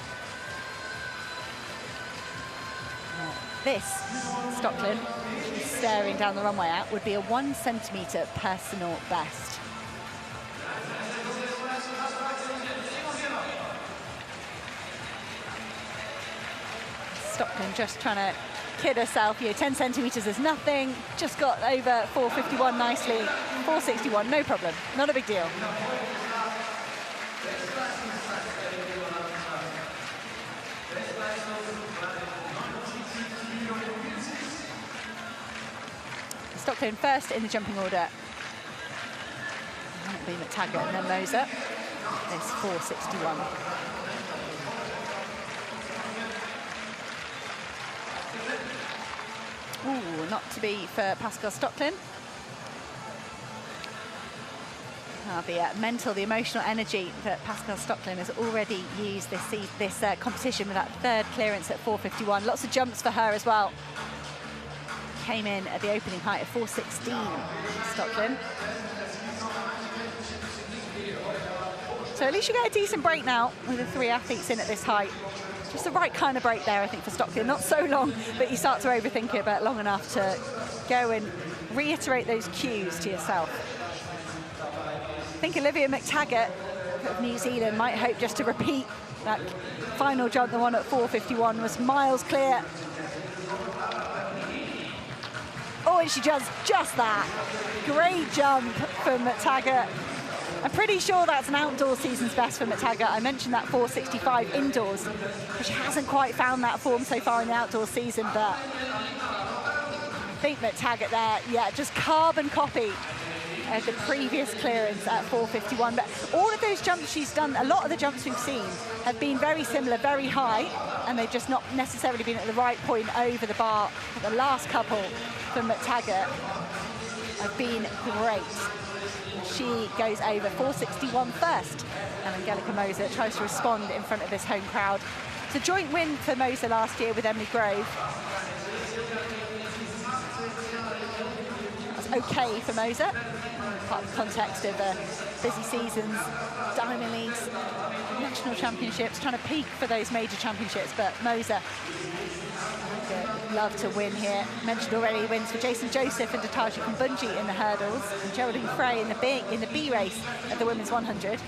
This, Stocklin, she's staring down the runway at, would be a 1 centimetre personal best. Stockton just trying to kid herself. 10 centimetres is nothing. Just got over 4:51 nicely. 4:61, no problem. Not a big deal. Stockton first in the jumping order. That'll be McTaggart and then Moser. It's 4:61. Ooh, not to be for Pascal Stockton. The emotional energy that Pascal Stockton has already used this competition with that third clearance at 4:51. Lots of jumps for her as well. Came in at the opening height of 4:16, Stockton. So at least you get a decent break now with the 3 athletes in at this height. Just the right kind of break there, I think, for Stockton. Not so long, but you start to overthink it, but long enough to go and reiterate those cues to yourself. I think Olivia McTaggart of New Zealand might hope just to repeat that final jump. The one at 4:51 was miles clear. Oh, and she does just that. Great jump from McTaggart. I'm pretty sure that's an outdoor season's best for McTaggart. I mentioned that 4:65 indoors, but she hasn't quite found that form so far in the outdoor season, but I think McTaggart there, yeah, just carbon copy of the previous clearance at 4:51. But all of those jumps she's done, a lot of the jumps we've seen have been very similar, very high, and they've just not necessarily been at the right point over the bar. But the last couple from McTaggart have been great. She goes over 4:61 first, and Angelica Moser tries to respond in front of this home crowd. It's a joint win for Moser last year with Emily Grove. That's okay for Moser, part of the context of busy seasons, Diamond Leagues, national championships, trying to peak for those major championships, but Moser would love to win here. Mentioned already wins for Jason Joseph and Natasha Kumbunji in the hurdles, and Geraldine Frey in the B race at the women's 100.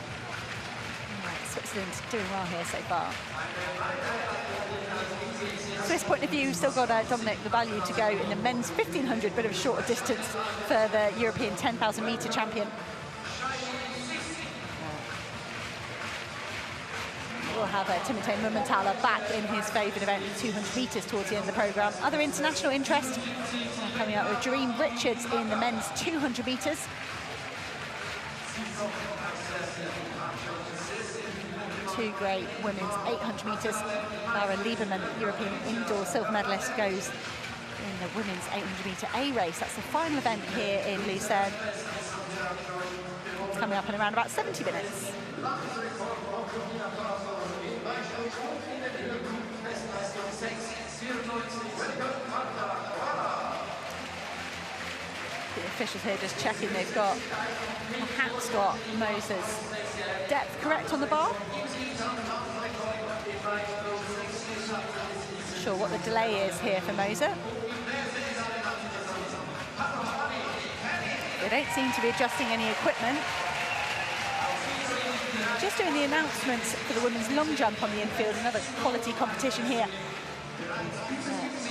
Right, Switzerland doing well here so far. Swiss point of view, still got Dominic the value to go in the men's 1500, bit of a shorter distance for the European 10,000 metre champion. We'll have Timothée Mumenthaler back in his favoured event, 200 metres towards the end of the programme. Other international interest coming out with Dream Richards in the men's 200 metres. Two great women's 800 metres. Lara Lieberman, European indoor silver medalist, goes in the women's 800 metre A race. That's the final event here in Luzern. It's coming up in around about 70 minutes. The officials here just checking they've perhaps got Moser's depth correct on the bar. Not sure what the delay is here for Moser. They don't seem to be adjusting any equipment. Just doing the announcements for the women's long jump on the infield, another quality competition here.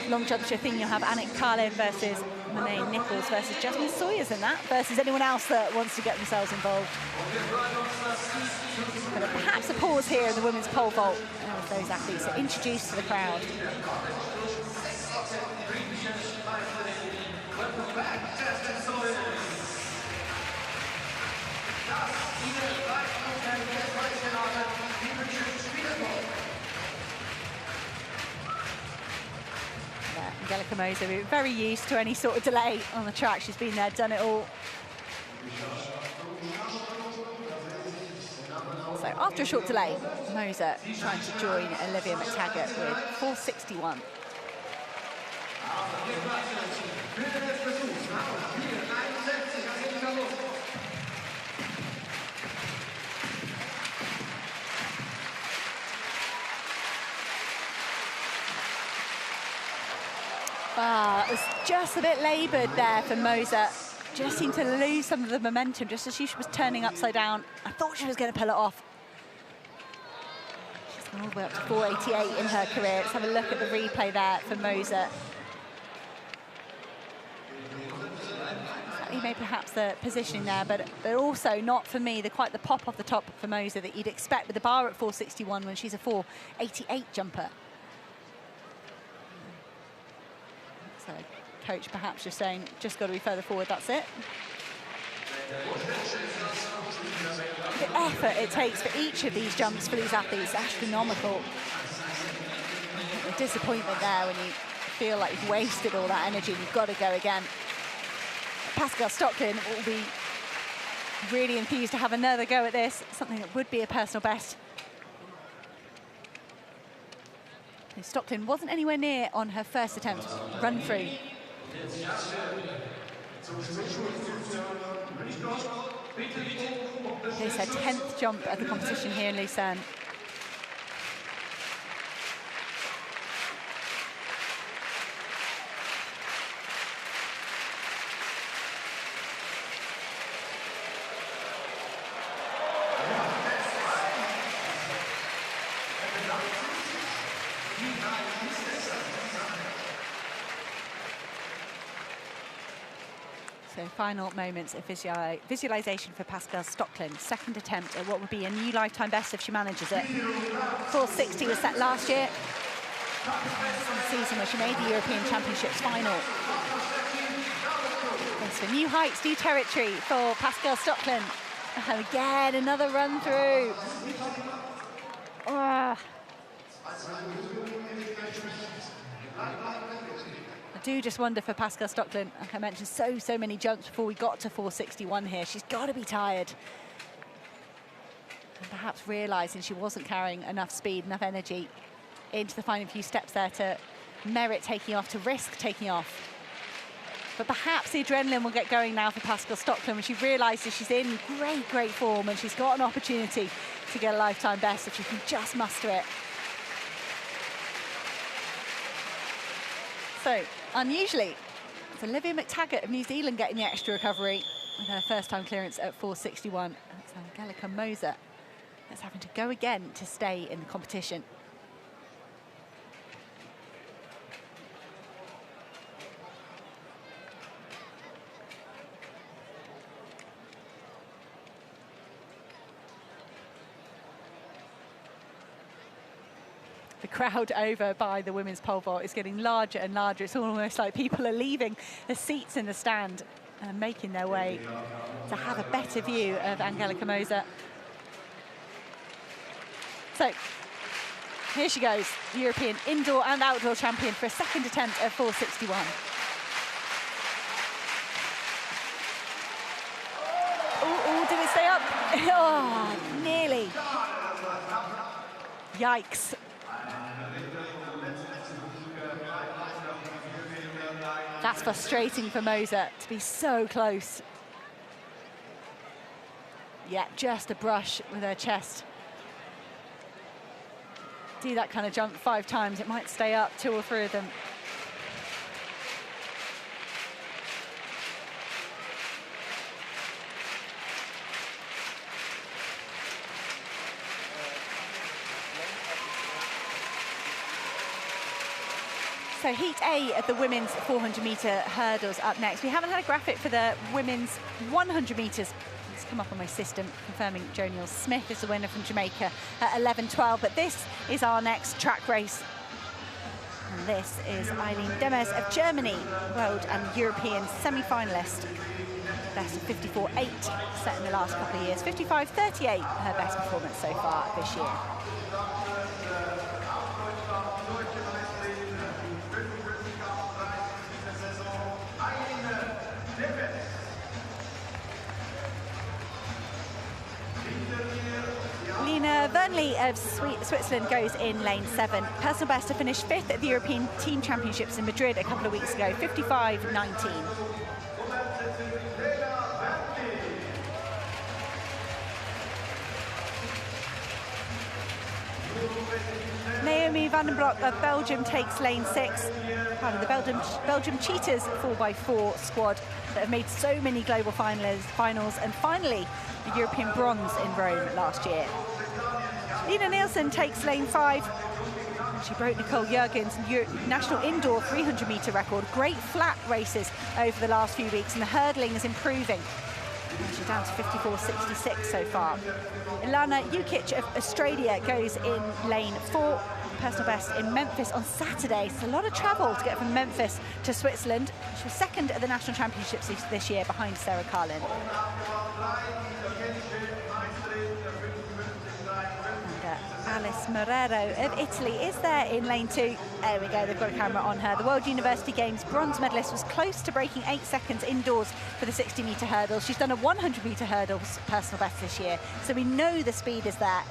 Long jump, I think you'll have Annick Carlin versus Monet Nichols versus Jasmine Sawyers in that, versus anyone else that wants to get themselves involved. But perhaps a pause here in the women's pole vault as those athletes are introduced to the crowd. Angelica Moser, we're very used to any sort of delay on the track. She's been there, done it all. So after a short delay, Moser trying to join Olivia McTaggart with 4:61. It was just a bit laboured there for Moser. Just seemed to lose some of the momentum just as she was turning upside down. I thought she was going to pull it off. She's All the way up to 4.88 in her career. Let's have a look at the replay there for Moser. He made perhaps the positioning there, but also not for me quite the pop off the top for Moser that you'd expect with the bar at 4.61 when she's a 4.88 jumper. So coach perhaps just saying, just got to be further forward, that's it. The effort it takes for each of these jumps for these athletes is astronomical. The disappointment there when you feel like you've wasted all that energy and you've got to go again. Pascal Stocklin will be really enthused to have another go at this, something that would be a personal best. Stocklin wasn't anywhere near on her first attempt run through. It's her 10th jump at the competition here in Luzern. So final moments of visualization for Pascal Stocklin. Second attempt at what would be a new lifetime best if she manages it. 4.60 was set last year. The season where she made the European Championships final. Yes, for new heights, new territory for Pascal Stocklin. And again, another run through. Oh. I do just wonder for Pascal Stocklin, like I mentioned, so many jumps before we got to 4.61 here. She's got to be tired. And perhaps realising she wasn't carrying enough speed, enough energy into the final few steps there to merit taking off, to risk taking off. But perhaps the adrenaline will get going now for Pascal Stocklin when she realises she's in great form and she's got an opportunity to get a lifetime best if she can just muster it. So, unusually, it's Olivia McTaggart of New Zealand getting the extra recovery with her first-time clearance at 4.61. That's Angelica Moser that's having to go again to stay in the competition. The crowd over by the women's pole vault is getting larger and larger. It's almost like people are leaving the seats in the stand and making their way to have a better view of Angelica Moser. So here she goes, the European indoor and outdoor champion for a second attempt at 4.61. Oh, did it stay up? Oh, nearly. Yikes. That's frustrating for Moser to be so close. Yeah, just a brush with her chest. Do that kind of jump 5 times, it might stay up, 2 or 3 of them. So heat A of the women's 400-metre hurdles up next. We haven't had a graphic for the women's 100 metres. It's come up on my system, confirming Jo Neal-Smith is the winner from Jamaica at 11.12. But this is our next track race. And this is Eileen Demers of Germany, world and European semi-finalist. Best of 54.8 set in the last couple of years. 55.38, her best performance so far this year. Lena Vernley of Switzerland goes in lane 7. Personal best to finish 5th at the European Team Championships in Madrid a couple of weeks ago, 55.19. Naomi van den Broek of Belgium takes lane 6, part of the Belgium Cheetahs 4x4 squad that have made so many global finals and finally the European bronze in Rome last year. Lina Nielsen takes lane 5. She broke Nicole Jurgen's national indoor 300-meter record. Great flat races over the last few weeks, and the hurdling is improving. She's down to 54.66 so far. Ilana Jukic of Australia goes in lane 4. Personal best in Memphis on Saturday. It's a lot of travel to get from Memphis to Switzerland. She was second at the national championships this year behind Sarah Carlin. Alice Morero of Italy is there in lane 2. There we go, they've got a camera on her. The World University Games bronze medalist was close to breaking 8 seconds indoors for the 60-meter hurdle. She's done a 100-meter hurdles personal best this year, so we know the speed is there.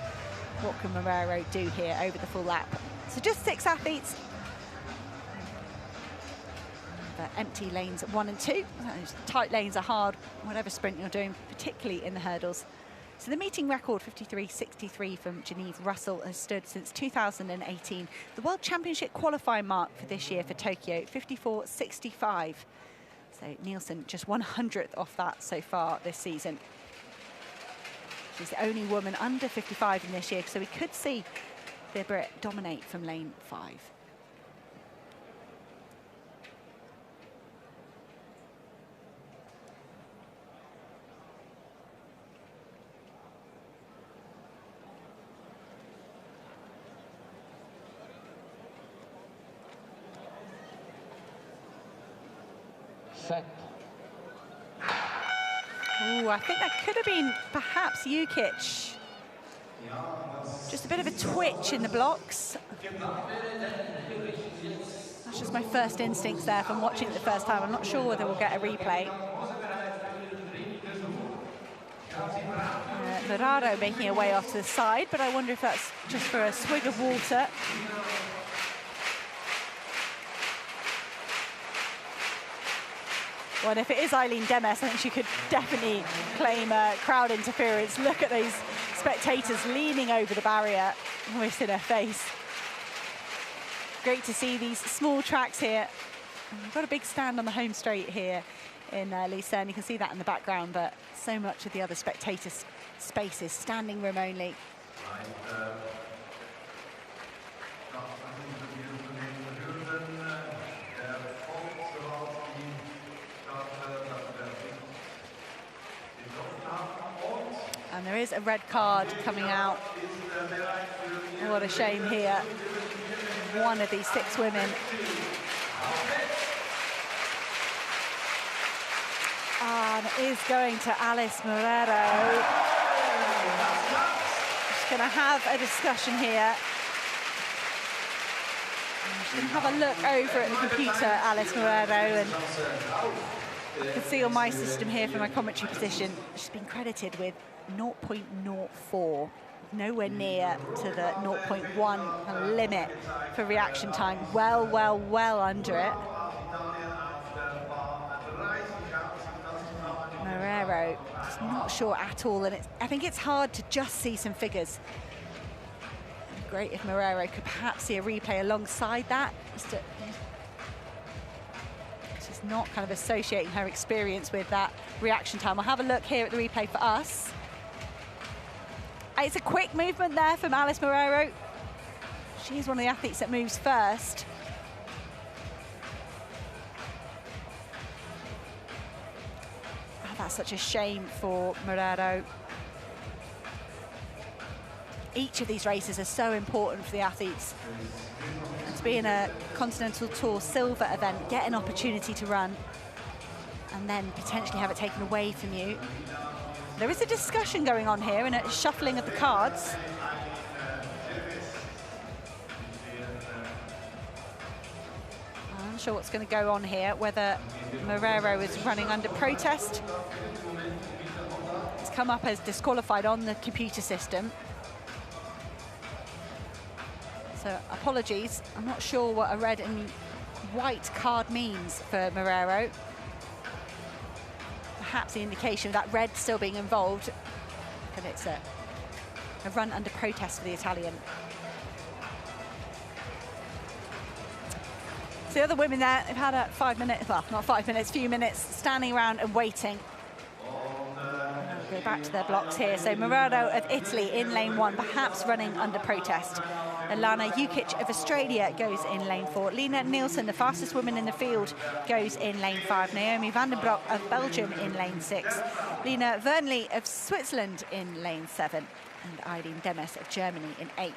What can Morero do here over the full lap? So just 6 athletes. The empty lanes 1 and 2. Those tight lanes are hard, whatever sprint you're doing, particularly in the hurdles. So the meeting record, 53.63 from Geneve Russell, has stood since 2018. The World Championship qualifying mark for this year for Tokyo, 54.65. So Nielsen just 100th off that so far this season. She's the only woman under 55 in this year, so we could see the Brit dominate from lane 5. Set. Ooh, I think that could have been perhaps Jukic. Just a bit of a twitch in the blocks. That's just my first instincts there from watching it the first time. I'm not sure whether we'll get a replay. Morero making her way off to the side, but I wonder if that's just for a swig of water. Well, and if it is Eileen Demes, I think she could definitely claim crowd interference. Look at those spectators leaning over the barrier, almost in her face. Great to see these small tracks here. We've got a big stand on the home straight here in Luzern. You can see that in the background, but so much of the other spectator spaces, standing room only. And there is a red card coming out. What a shame here. One of these 6 women. And it is going to Alice Morero. She's going to have a discussion here. She's going to have a look over at the computer, Alice Morero, and I can see on my system here from my commentary position, she's been credited with 0.04, nowhere near to the 0.1 limit for reaction time. Well under it. Morero is not sure at all, and I think it's hard to just see some figures. It'd be great if Morero could perhaps see a replay alongside that. She's not kind of associating her experience with that reaction time. We'll have a look here at the replay for us. It's a quick movement there from Alice Morero. She's one of the athletes that moves first. Oh, that's such a shame for Morero. Each of these races are so important for the athletes. To be in a Continental Tour silver event, get an opportunity to run, and then potentially have it taken away from you. There is a discussion going on here and a shuffling of the cards. I'm not sure what's going to go on here, whether Morero is running under protest. It's come up as disqualified on the computer system. So apologies, I'm not sure what a red and white card means for Morero. Perhaps the indication of that red still being involved, but it's a run under protest for the Italian. So the other women there, they've had a 5 minute, well, not 5 minutes, few minutes, standing around and waiting. go back to their blocks here. So Muraro of Italy in lane 1, perhaps running under protest. Alana Jukic of Australia goes in lane 4. Lena Nielsen, the fastest woman in the field, goes in lane 5. Naomi van den Broek of Belgium in lane 6. Lena Wernli of Switzerland in lane 7. And Eileen Demes of Germany in 8.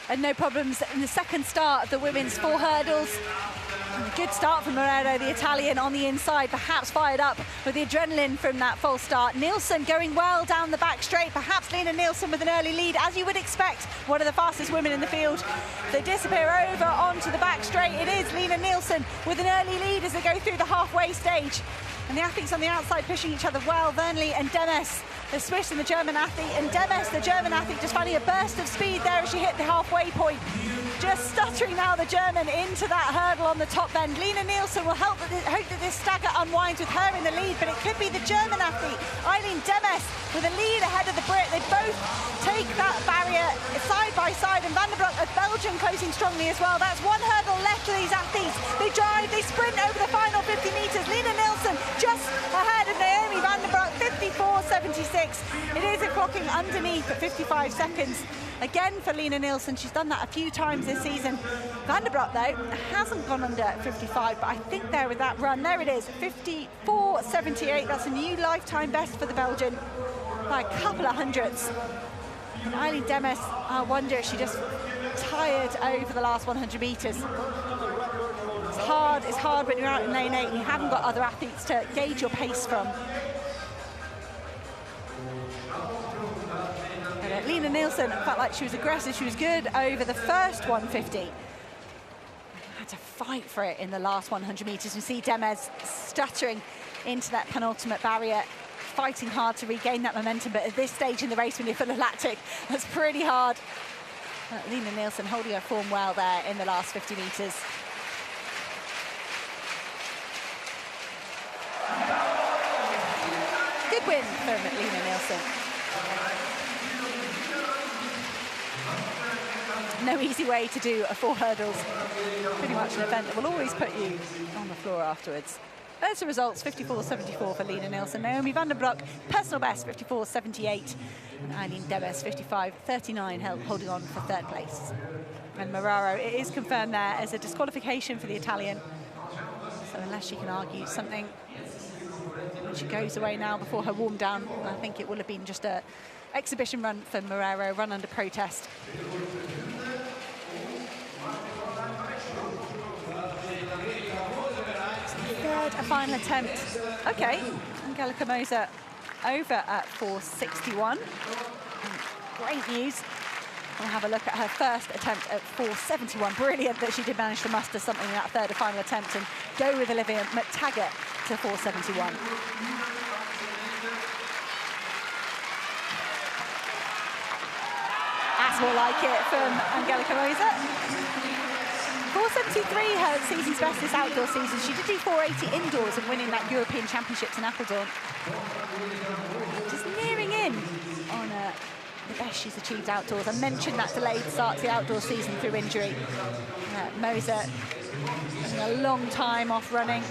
And no problems in the second start of the women's 4 hurdles. And a good start from Moreno, the Italian, on the inside, perhaps fired up with the adrenaline from that false start. Nielsen going well down the back straight, perhaps Lena Nielsen with an early lead, as you would expect, one of the fastest women in the field. They disappear over onto the back straight. It is Lena Nielsen with an early lead as they go through the halfway stage. And the athletes on the outside pushing each other well. Wernli and Demes, the Swiss and the German athlete, and Demes, the German athlete, just finding a burst of speed there as she hit the halfway point. Just stuttering now, the German, into that hurdle on the top bend. Lena Nielsen will hope that this stagger unwinds with her in the lead, but it could be the German athlete, Eileen Demes, with a lead ahead of the Brit. They both take that barrier side by side, and Van den Broek of Belgium closing strongly as well. That's one hurdle left for these athletes. They drive, they sprint over the final 50 metres. Lena Nielsen just ahead of Naomi van den Broek, 54.76. It is a clocking underneath at 55 seconds. Again for Lena Nielsen, she's done that a few times this season. Van den Broek, though, hasn't gone under 55, but I think there with that run, there it is, 54.78. That's a new lifetime best for the Belgian by a couple of hundredths. And Eileen Demes, I wonder if she just tired over the last 100 metres. It's hard when you're out in lane 8 and you haven't got other athletes to gauge your pace from. Lena Nielsen felt like she was aggressive, she was good over the first 150. Had to fight for it in the last 100 metres. You see Demes stuttering into that penultimate barrier, fighting hard to regain that momentum, but at this stage in the race when you're full of lactic, that's pretty hard. Lena Nielsen holding her form well there in the last 50 metres. Good win from Lena Nielsen. No easy way to do a 4 hurdles. Pretty much an event that will always put you on the floor afterwards. There's the results, 54.74 for Lena Nielsen. Naomi van den Broek, personal best, 54.78. And Eileen Demes, 55.39, holding on for 3rd place. And Muraro, it is confirmed there as a disqualification for the Italian. So unless she can argue something, when she goes away now before her warm down, I think it will have been just a exhibition run for Muraro, run under protest. Third, a final attempt. Okay, Angelica Moser over at 4.61. Great news. We'll have a look at her first attempt at 4.71. Brilliant that she did manage to muster something in that third and final attempt and go with Olivia McTaggart to 4.71. That's more like it from Angelica Moser. 4.73, her season's best this outdoor season. She did do 4.80 indoors and winning that European Championships in Apeldoorn. Just nearing in on the best she's achieved outdoors. I mentioned that delayed start to the outdoor season through injury. Moser having a long time off running.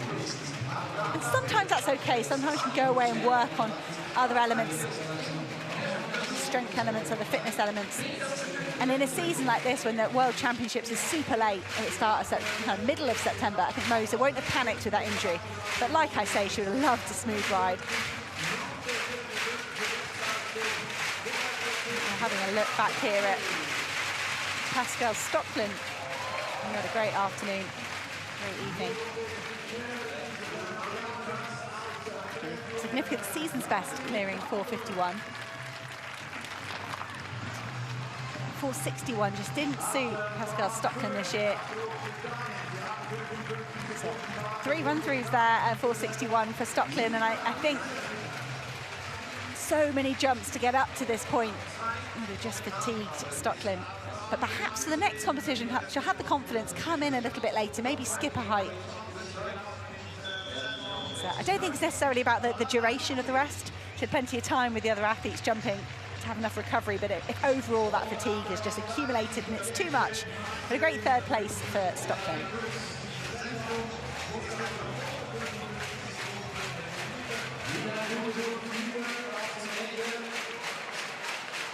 And sometimes that's okay. Sometimes you can go away and work on other elements, strength elements, other fitness elements. And in a season like this, when the World Championships is super late, at the start of middle of September, I think Moser won't have panicked with that injury. But like I say, she would have loved a smooth ride. We're having a look back here at Pascal Stockland. We had a great afternoon, great evening. Significant season's best, clearing 4.51. 461 just didn't suit Pascal Stocklin this year. So 3 run-throughs there at 461 for Stocklin, and I think so many jumps to get up to this point would have just fatigued Stocklin. But perhaps for the next competition, she'll have the confidence, come in a little bit later, maybe skip a height. So I don't think it's necessarily about the duration of the rest. She had plenty of time with the other athletes jumping to have enough recovery, but if overall that fatigue is just accumulated and it's too much. But a great third place for Stocklin.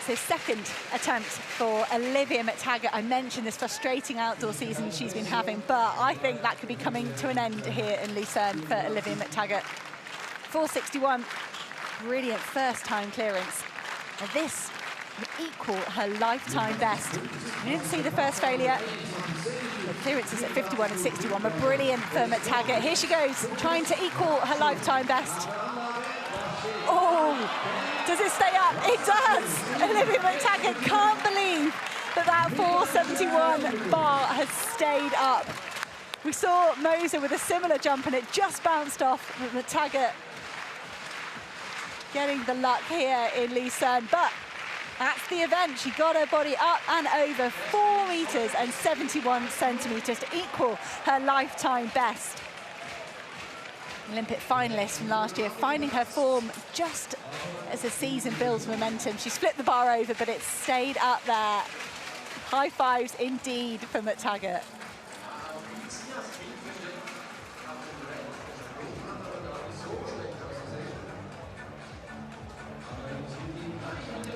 So second attempt for Olivia McTaggart. I mentioned this frustrating outdoor season she's been having, but I think that could be coming to an end here in Lucerne for Olivia McTaggart. 461, brilliant first time clearance. Now this would equal her lifetime best. We didn't see the first failure. The clearances at 51 and 61 were brilliant for McTaggart. Here she goes, trying to equal her lifetime best. Oh, does it stay up? It does! Olivia McTaggart can't believe that 471 bar has stayed up. We saw Moser with a similar jump and it just bounced off. McTaggart getting the luck here in Lucerne, but that's the event. She got her body up and over 4 meters and 71 centimeters to equal her lifetime best. Olympic finalist from last year, finding her form just as the season builds momentum. She's flipped the bar over, but it stayed up there. High fives indeed for McTaggart.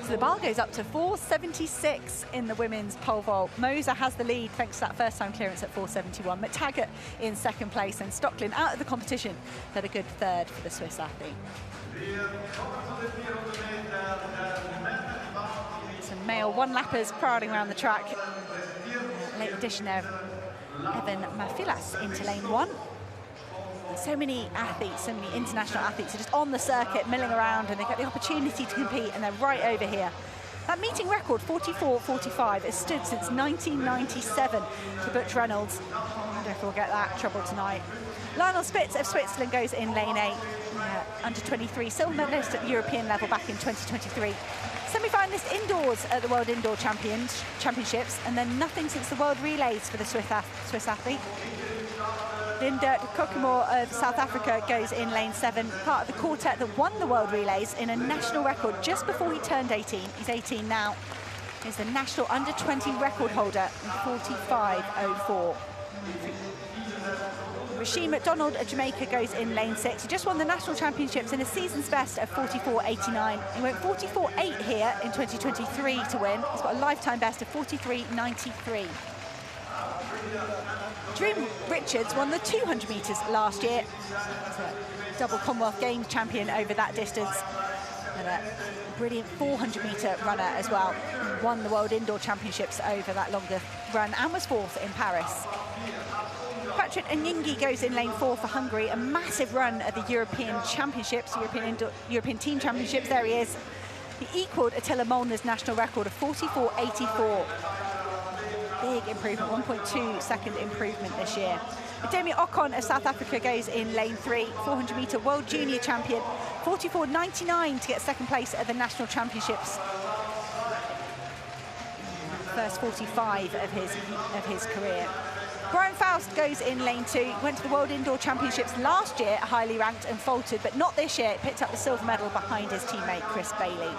So the bar goes up to 476 in the women's pole vault. Moser has the lead thanks to that first time clearance at 471. McTaggart in second place, and Stocklin out of the competition. Had a good third for the Swiss athlete. Some male one-lappers crowding around the track. Late addition there, Evan Mafilas into lane 1. So many athletes, so many international athletes are just on the circuit, milling around, and they get the opportunity to compete, and they're right over here. That meeting record, 44.45, has stood since 1997 for Butch Reynolds. I wonder if we'll get that trouble tonight. Lionel Spitz of Switzerland goes in lane 8. Under 23, silver medalist at the European level back in 2023. Semi-finalist indoors at the World Indoor Championships, and then nothing since the World Relays for the Swiss athlete. Linda Kokimore of South Africa goes in lane 7, part of the quartet that won the World Relays in a national record just before he turned 18. He's 18 now. He's the national under-20 record holder in 45.04. Rasheen McDonald of Jamaica goes in lane 6. He just won the national championships in a season's best of 44.89. He went 44.8 here in 2023 to win. He's got a lifetime best of 43.93. Dream Richards won the 200 metres last year. He's a double Commonwealth Games champion over that distance. And a brilliant 400-metre runner as well. Won the World Indoor Championships over that longer run and was 4th in Paris. Patrick Anyingi goes in lane 4 for Hungary. A massive run at the European Championships, European Team Championships. There he is. He equalled Attila Molnar's national record of 44.84. Big improvement, 1.2 second improvement this year. Demi Ocon of South Africa goes in lane 3, 400-metre world junior champion, 44.99 to get second place at the national championships. First 45 of his career. Brian Faust goes in lane 2, went to the World Indoor Championships last year, highly ranked and faltered, but not this year. Picked up the silver medal behind his teammate Chris Bailey.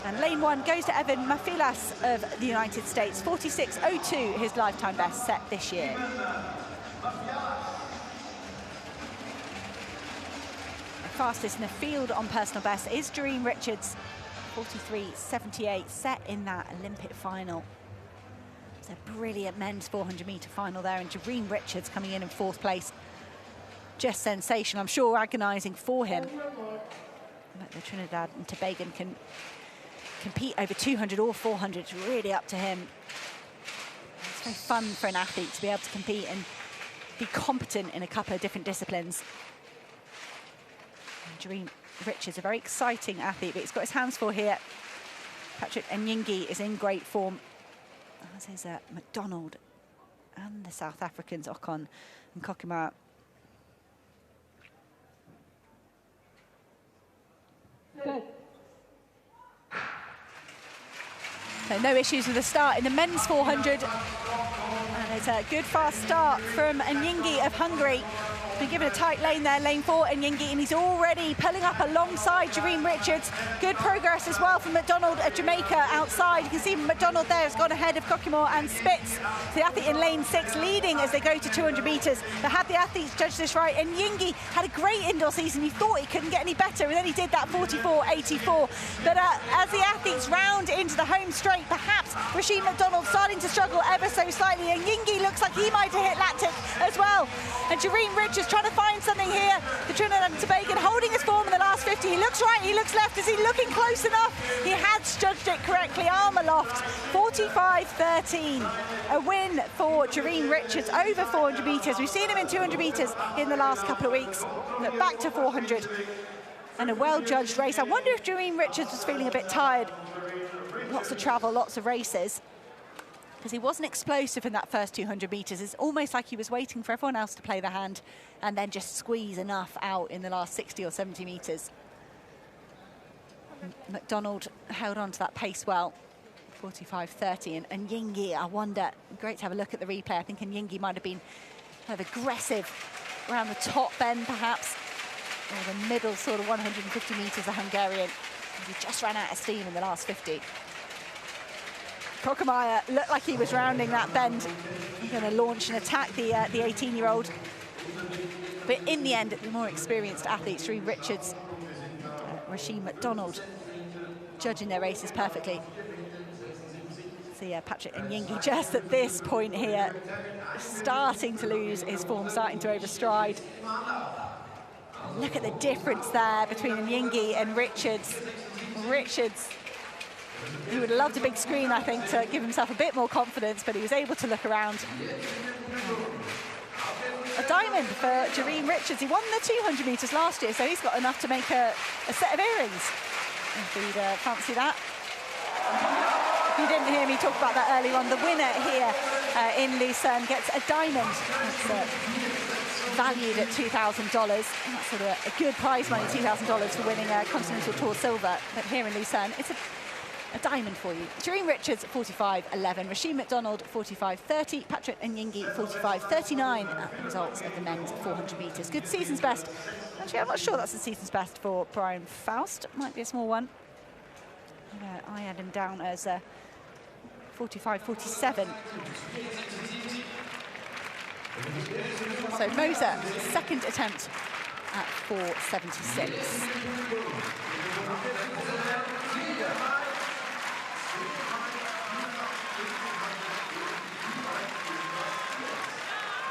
And lane 1 goes to Evan Mafilas of the United States, 46.02, his lifetime best set this year. The fastest in the field on personal best is Dream Richards, 43.78, set in that Olympic final. It's a brilliant men's 400-metre final there, and Dream Richards coming in 4th place. Just sensational, I'm sure agonising for him. But the Trinidad and Tobago can compete over 200 or 400, it's really up to him. It's very fun for an athlete to be able to compete and be competent in a couple of different disciplines. And Dream Richards, a very exciting athlete, but he's got his hands full here. Patrick Nyingi is in great form, as is McDonald and the South Africans, Ocon and Kokima. So no issues with the start in the men's 400. And it's a good fast start from Nyingi of Hungary. Been given a tight lane there, lane 4, Nyingi, and he's already pulling up alongside Jareen Richards. Good progress as well from McDonald of Jamaica outside. You can see McDonald there has gone ahead of Kokimore and Spitz. The athlete in lane 6 leading as they go to 200 metres. But had the athletes judged this right, and Nyingi had a great indoor season. You thought he couldn't get any better, and then he did that 44.84. But as the athletes round into the home straight, perhaps Rashid McDonald starting to struggle ever so slightly, and Nyingi looks like he might have hit lactic as well. And Jareen Richards trying to find something here. The Trinidad and Tobago holding his form in the last 50. He looks right, he looks left. Is he looking close enough? He has judged it correctly. Arm aloft, 45.13. A win for Jareen Richards over 400 metres. We've seen him in 200 metres in the last couple of weeks. Look, back to 400. And a well-judged race. I wonder if Jareen Richards was feeling a bit tired. Lots of travel, lots of races. Because he wasn't explosive in that first 200 metres. It's almost like he was waiting for everyone else to play the hand and then just squeeze enough out in the last 60 or 70 metres. McDonald held on to that pace well, 45.30. And Nyingi, I wonder, great to have a look at the replay. I think Nyingi might have been kind of aggressive around the top bend, perhaps, or the middle sort of 150 metres, the Hungarian. He just ran out of steam in the last 50. Kokemaier looked like he was rounding that bend. Going to launch and attack the 18-year-old. But in the end, the more experienced athletes, Jareen Richards, Rashid McDonald, judging their races perfectly. See Patrick Nyingi just at this point here, starting to lose his form, starting to overstride. Look at the difference there between Nyingi and Richards. Richards, he would have loved a big screen, I think, to give himself a bit more confidence, but he was able to look around. A diamond for Jareen Richards. He won the 200 metres last year, so he's got enough to make a set of earrings. If you'd fancy that. If you didn't hear me talk about that earlier on, the winner here in Luzern gets a diamond. That's valued at $2,000. That's sort of a good prize money, $2,000 for winning a Continental Tour silver. But here in Luzern, it's a diamond for you. Jareen Richards, 45.11. Rashid McDonald, 45.30. Patrick Nyingi, 45.39. The results of the men's 400 metres. Good season's best. Actually, I'm not sure that's the season's best for Brian Faust. Might be a small one. I had him down as 45.47. So Moser, second attempt at 4.76.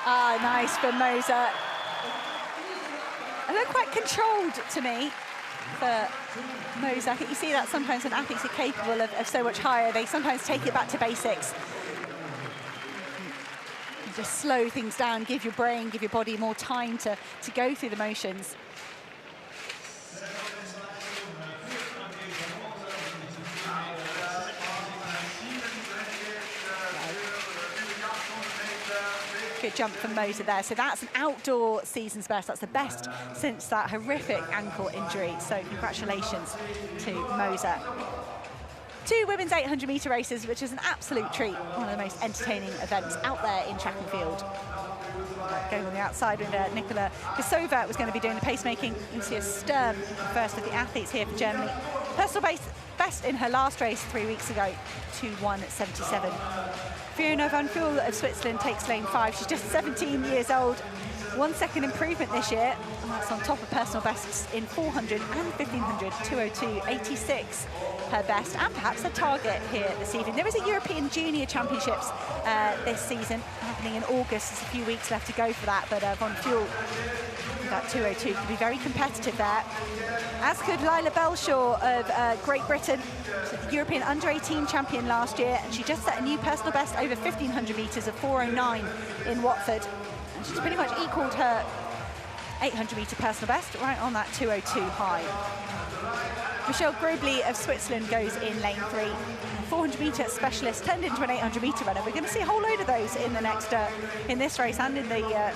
Ah, nice for Moser. It looked quite controlled to me for Moser. I think you see that sometimes when athletes are capable of so much higher, they sometimes take it back to basics. You just slow things down, give your brain, give your body more time to go through the motions. Good jump from Moser there. So that's an outdoor season's best. That's the best since that horrific ankle injury. So congratulations to Moser. 2 women's 800 metre races, which is an absolute treat. One of the most entertaining events out there in track and field. Going on the outside with Nicola Kosova was going to be doing the pacemaking. You see a Sturm, first of the athletes here for Germany. Personal best in her last race 3 weeks ago, 2:1.77. Fiona van Fuel of Switzerland takes lane 5. She's just 17 years old. 1 second improvement this year. And that's on top of personal bests in 400 and 1500, 2:02.86 her best, and perhaps a target here this evening. There is a European Junior Championships this season happening in August. There's a few weeks left to go for that, but Van Fuel, that 2:02 could be very competitive there. As could Lila Belshaw of Great Britain. She's the European Under-18 champion last year, and she just set a new personal best over 1500 metres of 4:09 in Watford. And she's pretty much equalled her 800 metre personal best, right on that 2:02 high. Michelle Grobli of Switzerland goes in lane 3. 400-metre specialist turned into an 800-metre runner. We're going to see a whole load of those in the next, in this race and in the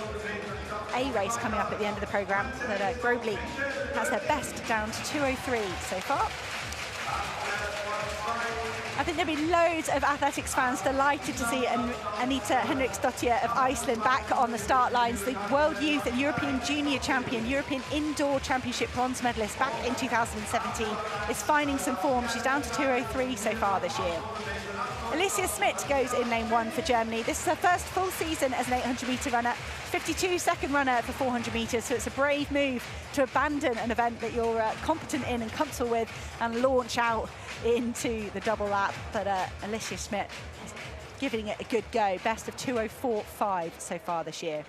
A race coming up at the end of the programme. But Grobli has her best down to 2:03 so far. I think there'll be loads of athletics fans delighted to see Anita Henriksdottir of Iceland back on the start lines. The World Youth and European Junior Champion, European Indoor Championship bronze medalist back in 2017, is finding some form. She's down to 2:03 so far this year. Alicia Schmidt goes in lane 1 for Germany. This is her first full season as an 800-metre runner, 52-second runner for 400 metres, so it's a brave move to abandon an event that you're competent in and comfortable with and launch out into the double lap. But Alicia Schmidt is giving it a good go. Best of 2:04.5 so far this year.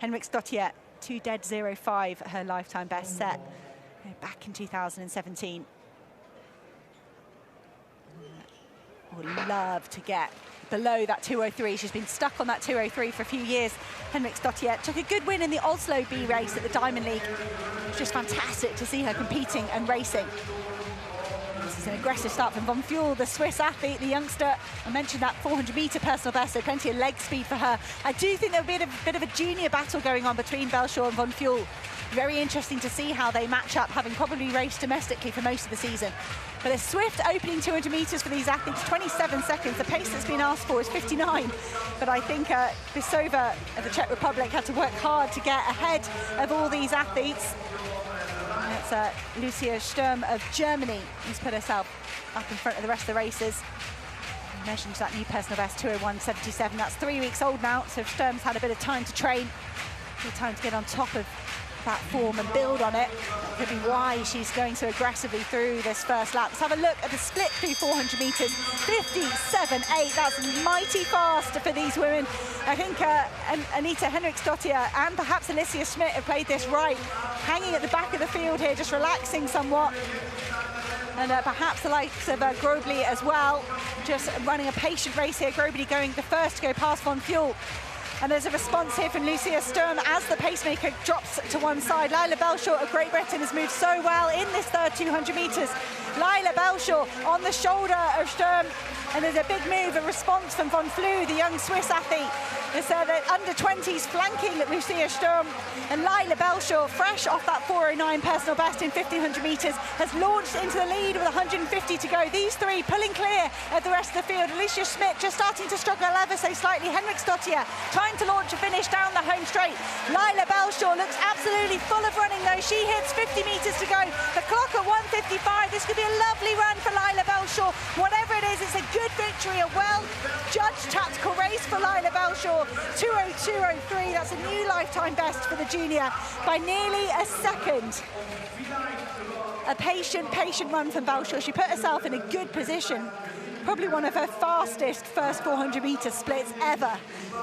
Henriksdottir, 2:05, her lifetime best set back in 2017. Would love to get below that 2:03. She's been stuck on that 2:03 for a few years. Henriksdottir took a good win in the Oslo B race at the Diamond League. It's just fantastic to see her competing and racing. This is an aggressive start from Von Fuel, the Swiss athlete, the youngster. I mentioned that 400-metre personal best, so plenty of leg speed for her. I do think there'll be a bit of a junior battle going on between Belshaw and Von Fuel. Very interesting to see how they match up, having probably raced domestically for most of the season. But a swift opening 200 metres for these athletes, 27 seconds. The pace that's been asked for is 59. But I think Bisova of the Czech Republic had to work hard to get ahead of all these athletes. And it's Lucia Sturm of Germany who's put herself up in front of the rest of the racers. I mentioned that new personal best, 2:01.77. That's 3 weeks old now, so Sturm's had a bit of time to train, a bit of time to get on top of that form and build on it. That could be why she's going so aggressively through this first lap. Let's have a look at the split through 400 metres. 57.8, that's mighty fast for these women. I think Anita Henriksdottir and perhaps Alicia Schmidt have played this right, hanging at the back of the field here, just relaxing somewhat. And perhaps the likes of Grobli as well, just running a patient race here. Grobli going the first to go past Von Fuel. And there's a response here from Lucia Sturm as the pacemaker drops to one side. Laila Belshaw of Great Britain has moved so well in this third 200 metres. Laila Belshaw on the shoulder of Sturm. And there's a big move, a response from Von Flew, the young Swiss athlete. There's the under-20s flanking Lucia Sturm. And Laila Belshaw, fresh off that 4:09 personal best in 1500 metres, has launched into the lead with 150 to go. These three pulling clear of the rest of the field. Alicia Schmidt just starting to struggle ever so slightly. Henriksdottir trying to launch a finish down the home straight. Laila Belshaw looks absolutely full of running though. She hits 50 metres to go. The clock at 1:55. This could be a lovely run for Laila Belshaw. Whatever it is, it's a good victory, a well-judged tactical race for Laila Belshaw. 2:02.03, that's a new lifetime best for the junior by nearly a second. A patient run from Belshaw. She put herself in a good position. Probably one of her fastest first 400 metre splits ever.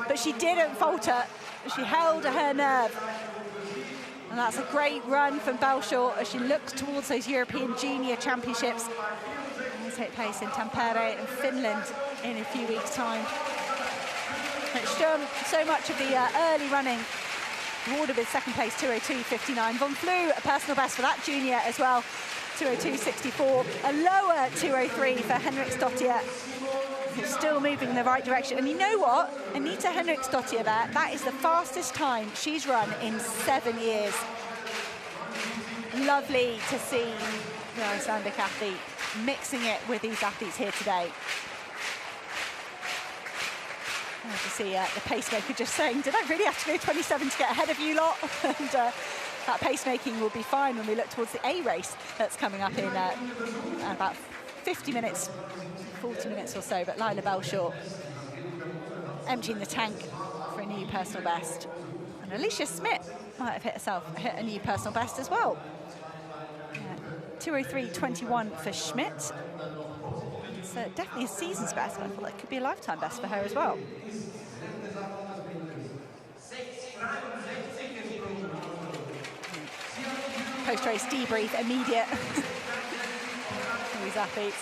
But she didn't falter. She held her nerve. And that's a great run from Belshaw as she looks towards those European Junior Championships. These take place in Tampere in Finland in a few weeks' time. But Sturm, so much of the early running rewarded with second place, 2:02.59. Von Flew, a personal best for that junior as well, 2:02.64. A lower 2:03 for Henriksdottir, who's still moving in the right direction. And you know what? Anita Henriksdottir there, that is the fastest time she's run in 7 years. Lovely to see the Icelandic athlete mixing it with these athletes here today. To see the pacemaker just saying, did I really have to go 27 to get ahead of you lot? And that pacemaking will be fine when we look towards the A race that's coming up in about 50 minutes, 40 minutes or so. But Laila Belshaw emptying the tank for a new personal best. And Alicia Schmidt might have hit a new personal best as well. 2:03.21 for Schmidt. It's definitely a season's best, but I thought that could be a lifetime best for her as well. Post-race debrief, immediate. These athletes.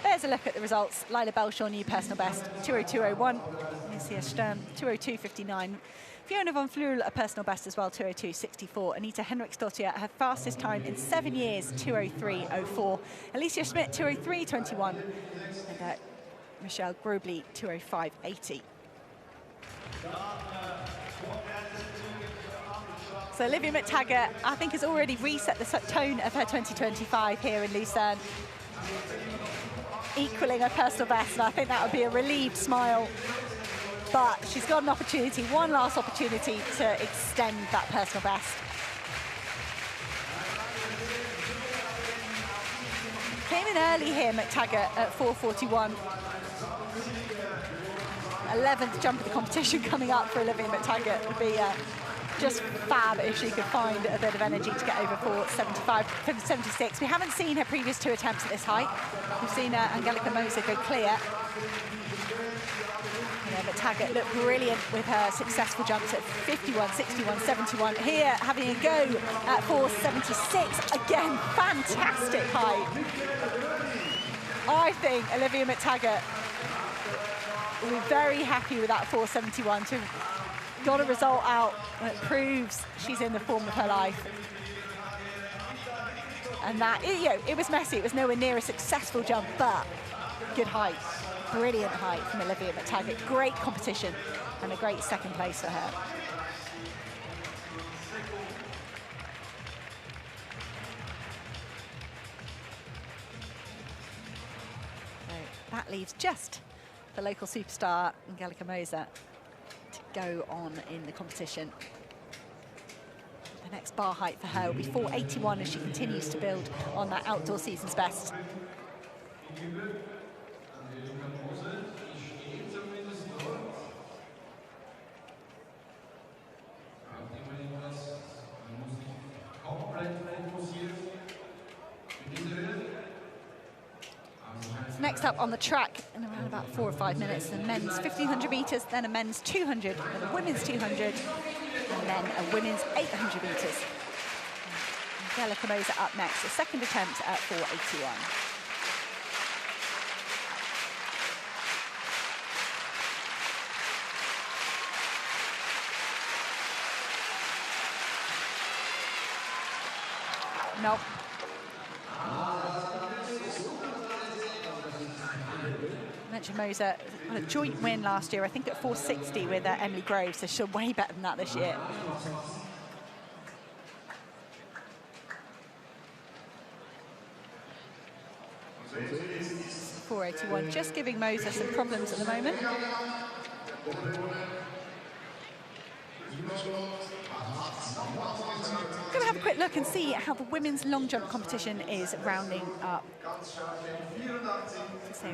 There's a look at the results. Laila Belshaw, new personal best, 2:02.01. Lucia Sturm, 2:02.59. Fiona von Flüel, a personal best as well, 2:02.64. Anita Henriksdottir, her fastest time in 7 years, 2:03.04. Alicia Schmidt, 2:03.21. And Michelle Grobly, 2:05.80. So Olivia McTaggart, I think, has already reset the tone of her 2025 here in Lucerne, equaling her personal best, and I think that would be a relieved smile. But she's got an opportunity, one last opportunity to extend that personal best. Came in early here, McTaggart, at 4:41. 11th jump of the competition coming up for Olivia McTaggart. Would be just fab if she could find a bit of energy to get over 4:75.76. We haven't seen her previous 2 attempts at this height. We've seen Angelika Moser go clear. McTaggart looked brilliant with her successful jumps at 51, 61, 71. Here, having a go at 4:76. Again, fantastic height. I think Olivia McTaggart will be very happy with that 4:71 to got a result out that proves she's in the form of her life. And that, it was messy. It was nowhere near a successful jump, but good height. Brilliant height from Olivia McTaggart. Great competition and a great second place for her. So that leaves just the local superstar, Angelika Moser, to go on in the competition. The next bar height for her will be 4:81 as she continues to build on that outdoor season's best. Next up on the track in around about 4 or 5 minutes, the men's 1500 metres, then a men's 200, then a women's 200, and then a women's 800 metres. Angelika Moser up next, a second attempt at 4:81. Nope. I mentioned Moser had a joint win last year, I think at 4:60 with Emily Groves, so she's way better than that this year. .481, just giving Moser some problems at the moment. Going to have a quick look and see how the women's long jump competition is rounding up. So,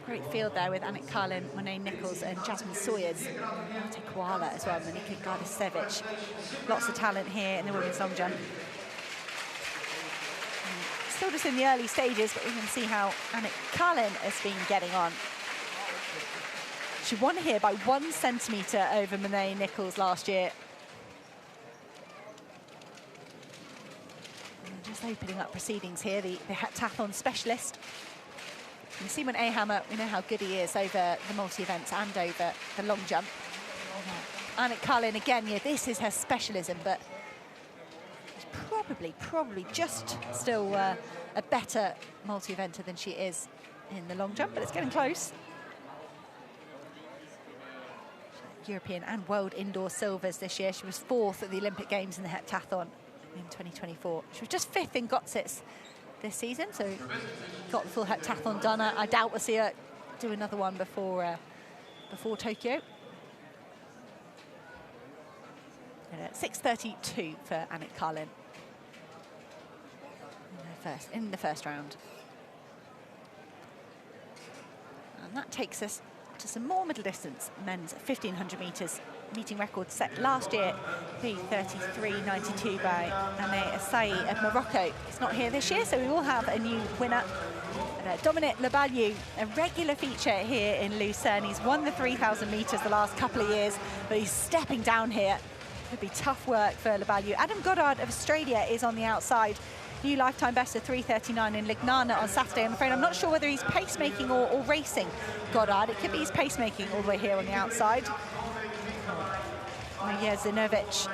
great field there with Annick Carlin, Monet Nichols and Jasmine Sawyers. Mate Koala as well, Monika Gardasevic. Lots of talent here in the women's long jump. Still just in the early stages, but we can see how Annick Carlin has been getting on. She won here by 1 centimetre over Monet Nichols last year. And just opening up proceedings here, the heptathlon specialist. And Simon Ahammer, we know how good he is over the multi-events and over the long jump. Annick Carlin, again, this is her specialism, but she's probably just still a better multi-eventer than she is in the long jump, but it's getting close. European and world indoor silvers this year. She was 4th at the Olympic Games in the heptathlon in 2024. She was just 5th in Gotzitz this season, so got the full heptathlon done. I doubt we'll see her do another one before Tokyo. 6:32 for Annick Carlin in the first round. And that takes us to some more middle distance men's 1500 metres, meeting record set last year, 33.92 by Amé Assaï of Morocco. It's not here this year, so we will have a new winner. Dominic Laballiou, a regular feature here in Lucerne. He's won the 3000 metres the last couple of years, but he's stepping down here. Could be tough work for Laballiou. Adam Goddard of Australia is on the outside. New lifetime best of 3:39 in Lignana on Saturday. I'm afraid I'm not sure whether he's pacemaking or racing, Goddard. It could be his pacemaking all the way here on the outside. Mujezinovic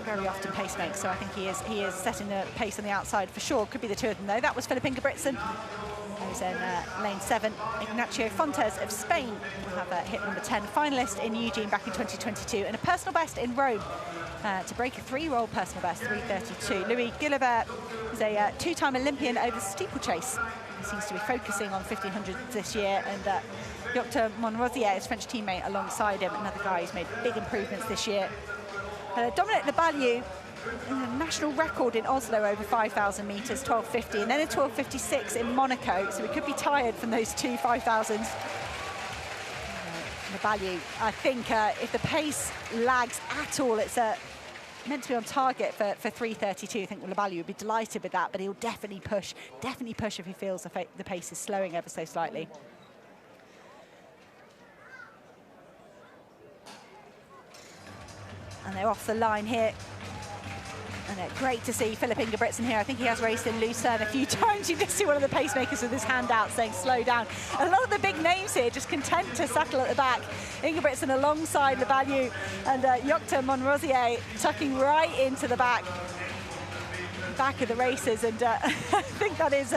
very often pacemakes, so I think he is setting the pace on the outside for sure. Could be the two of them though. That was Filip Ingebrigtsen, who's in lane 7. Ignacio Fontes of Spain will have hit number 10, finalist in Eugene back in 2022, and a personal best in Rome to break a 3-year-old personal best, 3:32. Louis Guillavert is a 2-time Olympian over steeplechase. He seems to be focusing on 1500 this year, and Dr. Monrosier, his French teammate, alongside him, another guy who's made big improvements this year. Dominic Lebaillou, a national record in Oslo over 5,000 metres, 12:50, and then a 12:56 in Monaco, so we could be tired from those two 5,000s. Lebaillou, I think if the pace lags at all, it's meant to be on target for 3:32. I think Lebaillou would be delighted with that, but he'll definitely push if he feels the pace is slowing ever so slightly. And they're off the line here. And great to see Filip Ingebrigtsen here. I think he has raced in Luzern a few times. You just see one of the pacemakers with his hand out saying slow down. And a lot of the big names here just content to settle at the back. Ingebrigtsen alongside Lebaillou, and Jokta Monrosier tucking right into the back of the races, and I think that is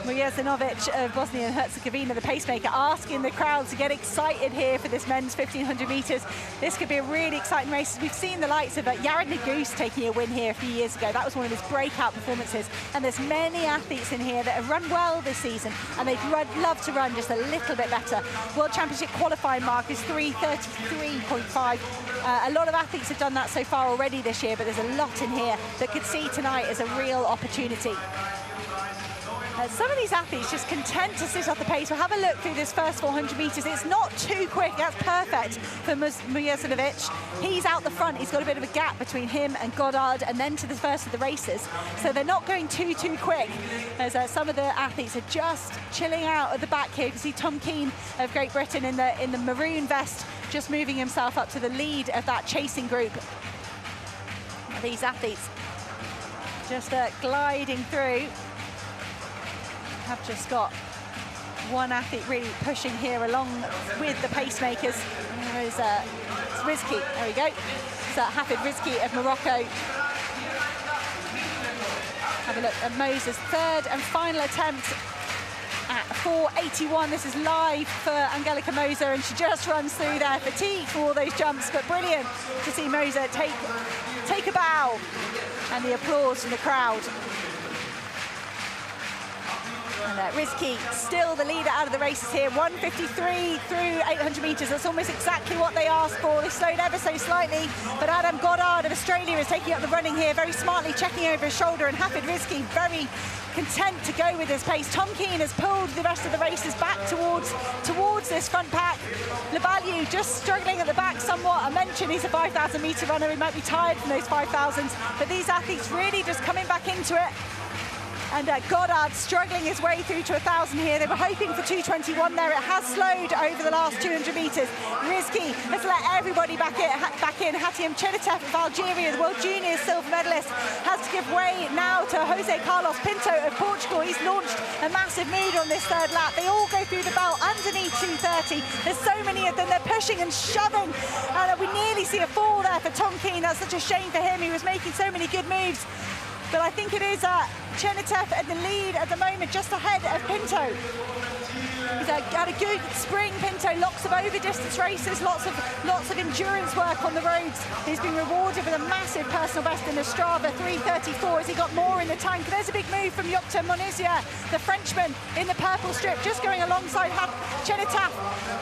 Mujezinovic of Bosnia and Herzegovina, the pacemaker, asking the crowd to get excited here for this men's 1500 metres. This could be a really exciting race. We've seen the likes of Jared Naguse taking a win here a few years ago. That was one of his breakout performances, and there's many athletes in here that have run well this season, and they'd love to run just a little bit better. World Championship qualifying mark is 3:33.5. A lot of athletes have done that so far already this year, but there's a lot in here that could see tonight as a real opportunity. Some of these athletes just content to sit off the pace. We'll have a look through this first 400 metres. It's not too quick. That's perfect for Mujezinovic. He's out the front. He's got a bit of a gap between him and Goddard, and then to the first of the races. So they're not going too quick, as some of the athletes are just chilling out at the back here. You can see Tom Keane of Great Britain in the maroon vest, just moving himself up to the lead of that chasing group. These athletes just gliding through. Have just got one athlete really pushing here along with the pacemakers. There is Rizki, there we go. It's Hafid Rizki of Morocco. Have a look at Moser's third and final attempt at 4:81. This is live for Angelika Moser, and she just runs through there, fatigued for all those jumps, but brilliant to see Moser take a bow, and the applause from the crowd. And Rizki still the leader out of the races here, 1:53 through 800 metres. That's almost exactly what they asked for. They slowed ever so slightly, but Adam Goddard of Australia is taking up the running here, very smartly checking over his shoulder, and Hafid Rizki very content to go with his pace. Tom Keane has pulled the rest of the races back towards this front pack. Lebaillou just struggling at the back somewhat. I mentioned he's a 5,000 metre runner. He might be tired from those 5,000s, but these athletes really just coming back into it. And Goddard struggling his way through to 1,000 here. They were hoping for 2:21 there. It has slowed over the last 200 metres. Rizki has let everybody back in. Hatem Cennetev of Algeria, the World Juniors silver medalist, has to give way now to Jose Carlos Pinto of Portugal. He's launched a massive mood on this third lap. They all go through the belt underneath 2:30. There's so many of them. They're pushing and shoving. And we nearly see a fall there for Tom Keane. That's such a shame for him. He was making so many good moves. But I think it is Cennetev at the lead at the moment, just ahead of Pinto. He's had a good spring, Pinto, lots of over-distance races, lots of endurance work on the roads. He's been rewarded with a massive personal best in the Strava, 3:34, as he got more in the tank. There's a big move from Jokta Monrosier, the Frenchman in the purple strip, just going alongside Cennetev.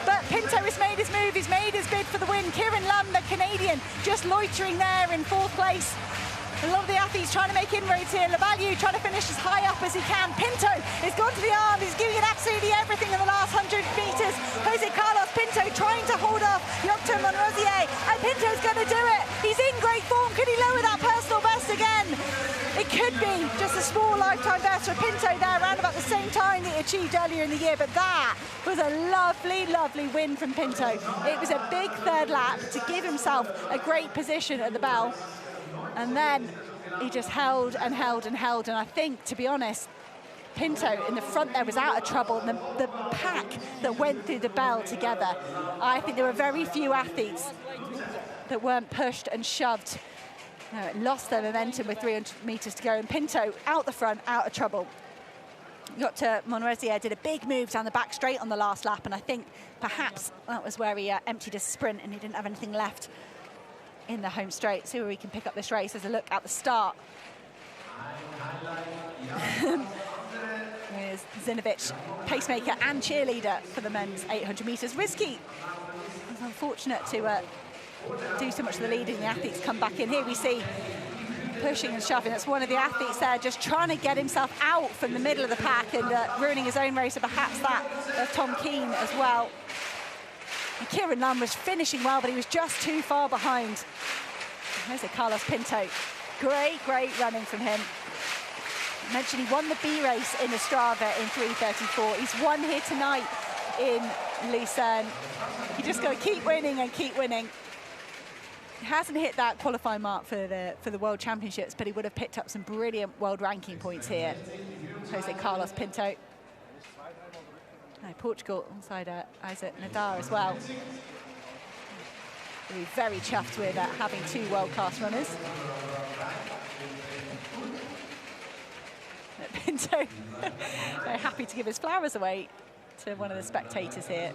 But Pinto has made his move, he's made his bid for the win. Kieran Lamb, the Canadian, just loitering there in 4th place. A lot of the athletes trying to make inroads here. Lebaillou trying to finish as high up as he can. Pinto has gone to the arm. He's giving it absolutely everything in the last 100 metres. Jose Carlos Pinto trying to hold off Jokta Monrosier. And Pinto's going to do it. He's in great form. Could he lower that personal best again? It could be just a small lifetime best for Pinto there, around about the same time that he achieved earlier in the year. But that was a lovely, lovely win from Pinto. It was a big third lap to give himself a great position at the bell. And then he just held and held and held. And I think, to be honest, Pinto in the front there was out of trouble. And the pack that went through the bell together, I think there were very few athletes that weren't pushed and shoved. No, it lost their momentum with 300 metres to go, and Pinto out the front, out of trouble. Got to Monresier, did a big move down the back straight on the last lap, and I think perhaps that was where he emptied his sprint and he didn't have anything left in the home straight. See where we can pick up this race. There's a look at the start. Here's Zinovic, pacemaker and cheerleader for the men's 800 metres. Risky. It's unfortunate to do so much of the leading. The athletes come back in. Here we see pushing and shoving. That's one of the athletes there just trying to get himself out from the middle of the pack and ruining his own race, or perhaps that of Tom Keane as well. And Kieran Lamb was finishing well, but he was just too far behind. There's Carlos Pinto. Great running from him. I mentioned he won the B race in Ostrava in 3:34. He's won here tonight in Luzern. You just got to keep winning and keep winning. He hasn't hit that qualifying mark for the World Championships, but he would have picked up some brilliant world ranking points here. Jose Carlos Pinto. Portugal alongside Isaac Nadar as well. He'll be very chuffed with having two world-class runners. Pinto very happy to give his flowers away to one of the spectators here.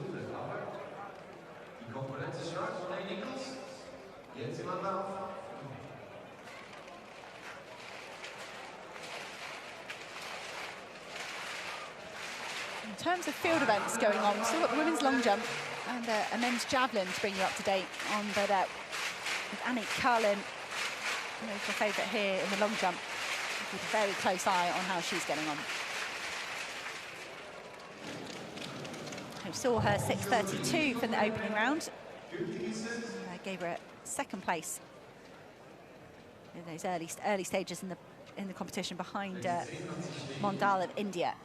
In terms of field events going on, we've still got the women's long jump and a men's javelin to bring you up to date on, but with Annick Carlin, the favourite here in the long jump, with a very close eye on how she's getting on. We saw her 6:32 for the opening round. Gave her a second place in those early stages in the competition behind Mondal of India.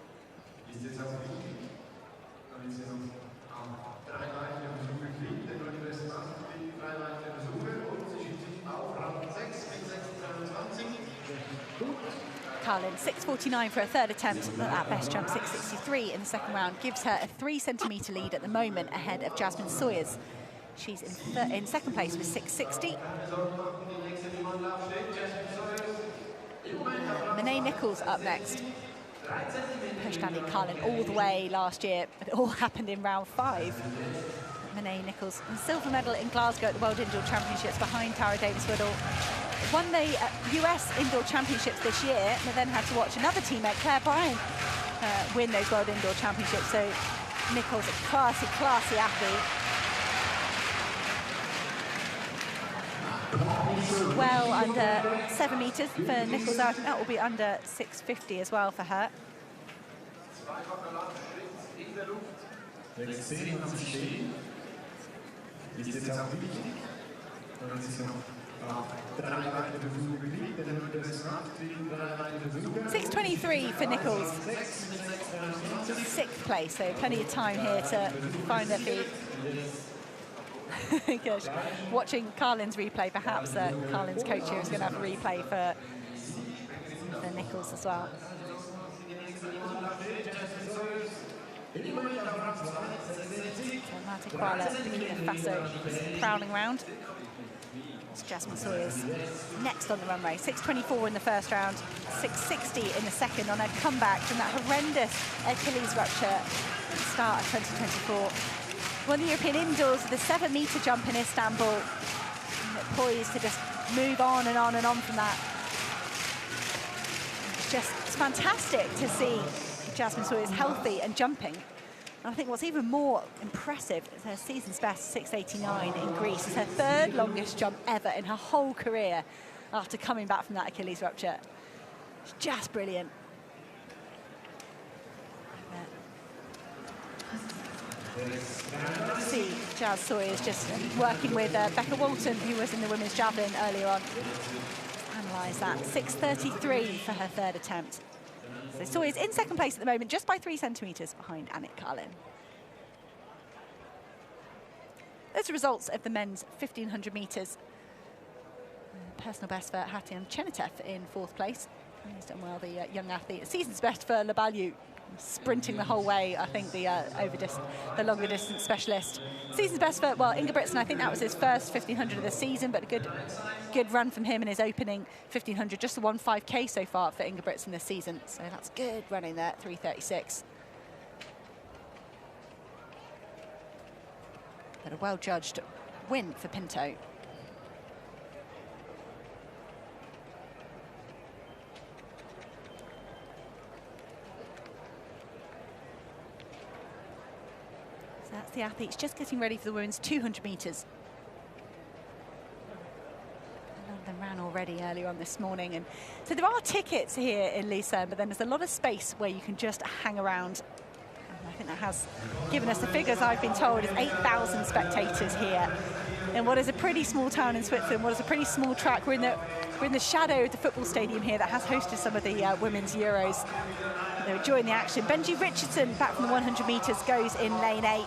Carlin, 6:49 for a third attempt at best jump, 6:63 in the second round, gives her a 3 centimetre lead at the moment ahead of Jasmine Sawyers. She's in second place with 6:60. Monet Nichols up next. Pushed Andy Carlin all the way last year, but it all happened in round 5. Monet Nichols, and silver medal in Glasgow at the World Indoor Championships behind Tara Davis-Woodall. Won the US Indoor Championships this year, but then had to watch another teammate, Claire Bryan, win those World Indoor Championships. So Nichols, a classy athlete. Well under 7 metres for Nichols. I think that will be under 6:50 as well for her. $6:23 for Nichols. 6th place, so plenty of time here to find their feet. Gosh. Watching Carlin's replay, perhaps Carlin's coach here is going to have a replay for Nichols as well. Marta Kuala, Burkina Faso, prowling round. It's Jasmine Sawyers next on the runway. 6:24 in the first round, 6:60 in the second on a comeback from that horrendous Achilles rupture at the start of 2024. Won the European Indoors with a 7-metre jump in Istanbul. Poised to just move on and on and on from that. It's fantastic to see Jasmine Sawyers healthy and jumping. And I think what's even more impressive is her season's best, 6:89 in Greece. It's her 3rd longest jump ever in her whole career after coming back from that Achilles rupture. It's just brilliant. See Jazz Sawyers just working with Becca Walton, who was in the women's javelin earlier on. Analyse that. 6:33 for her 3rd attempt. So Sawyers in second place at the moment, just by 3 centimetres behind Annick Carlin. Those are results of the men's 1,500 metres. Personal best for Hatian Chenitev in 4th place. He's done well, the young athlete. Season's best for Labalou, sprinting the whole way, I think, the longer distance specialist. Season's best for, well, Ingebrigtsen, I think that was his first 1500 of the season, but a good run from him in his opening 1500. Just the 1.5K so far for Ingebrigtsen this season. So that's good running there, 3:36. But a well-judged win for Pinto. So that's the athletes just getting ready for the women's 200 metres. A lot of them ran already earlier on this morning. And so there are tickets here in Luzern, but then there's a lot of space where you can just hang around. And I think that has given us the figures I've been told is 8,000 spectators here in what is a pretty small town in Switzerland, what is a pretty small track. We're in the shadow of the football stadium here that has hosted some of the women's Euros. They're enjoying the action. Benji Richardson, back from the 100 metres, goes in lane 8.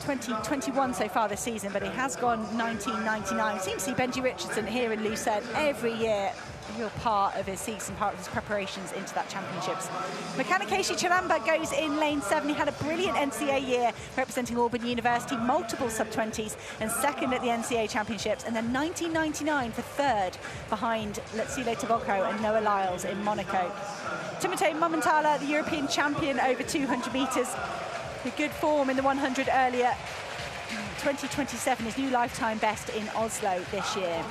2021 so far this season, but he has gone 1999. Seems to see Benji Richardson here in Lucerne every year, a real part of his season, part of his preparations into that championships. Mekanikeshi Chiramba goes in lane 7. He had a brilliant NCAA year representing Auburn University, multiple sub-20s, and second at the NCAA championships, and then 1999 for third behind Letsile Tabocco and Noah Lyles in Monaco. Timothée Mumenthaler, the European champion over 200 metres, with good form in the 100 earlier. 2027, his new lifetime best in Oslo this year.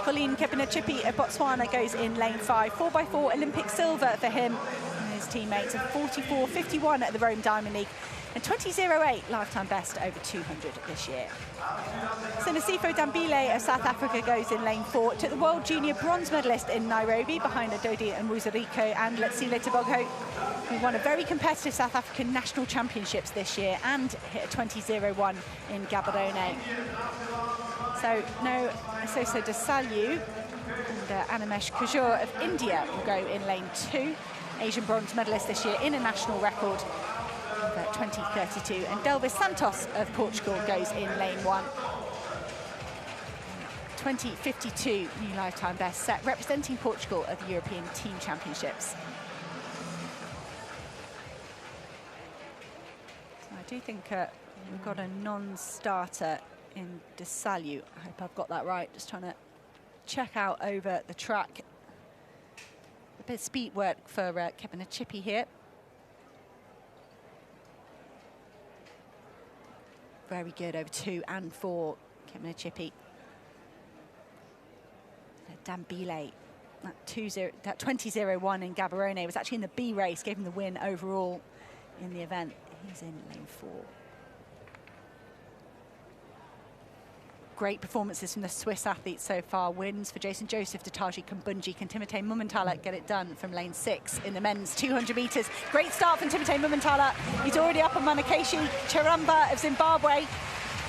Colleen Kepinachippi of Botswana goes in lane 5. 4x4 Olympic silver for him and his teammates, and 44.51 at the Rome Diamond League, and 20.08 lifetime best over 200 this year. Sinisifo Dambile of South Africa goes in lane 4. Took the World Junior bronze medalist in Nairobi behind Adodi and Muzariko and Letsile Tabocco, who won a very competitive South African national championships this year and hit a 20.01 in Gaborone. So no Asosa Desalu and Animesh Kujur of India will go in lane 2. Asian bronze medalist this year in a national record of 20.32. And Delvis Santos of Portugal goes in lane 1. 20.52 new lifetime best set, representing Portugal at the European Team Championships. So I do think we've got a non-starter in Desalu. I hope I've got that right. Just trying to check out over the track. A bit of speed work for Kepinachippi here. Very good over 2 and 4, Kepinachippi. Dambile, that 20.01 in Gaborone was actually in the B race, gave him the win overall in the event. He's in lane 4. Great performances from the Swiss athletes so far. Wins for Jason Joseph, Dataji Kumbunji, can Timothée Mumenthaler get it done from lane 6 in the men's 200 metres. Great start from Timothée Mumenthaler. He's already up on Mekanikeshi Chiramba of Zimbabwe.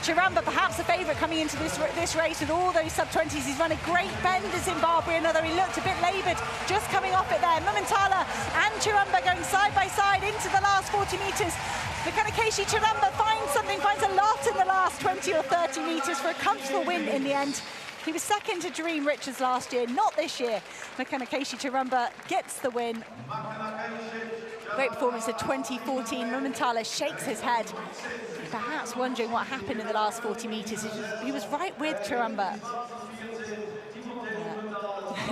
Chiramba perhaps the favourite coming into this race with all those sub-20s. He's run a great bend in Zimbabwe, although he looked a bit laboured just coming off it there. Mumenthaler and Chiramba going side by side into the last 40 metres. Mekanikeshi Chiramba finds a lot in the last 20 or 30 metres for a comfortable win in the end. He was second to Dream Richards last year, not this year. Mekanikeshi Chiramba gets the win. Great performance of 2014. Mumenthaler shakes his head, perhaps wondering what happened in the last 40 metres. He was right with Chiramba.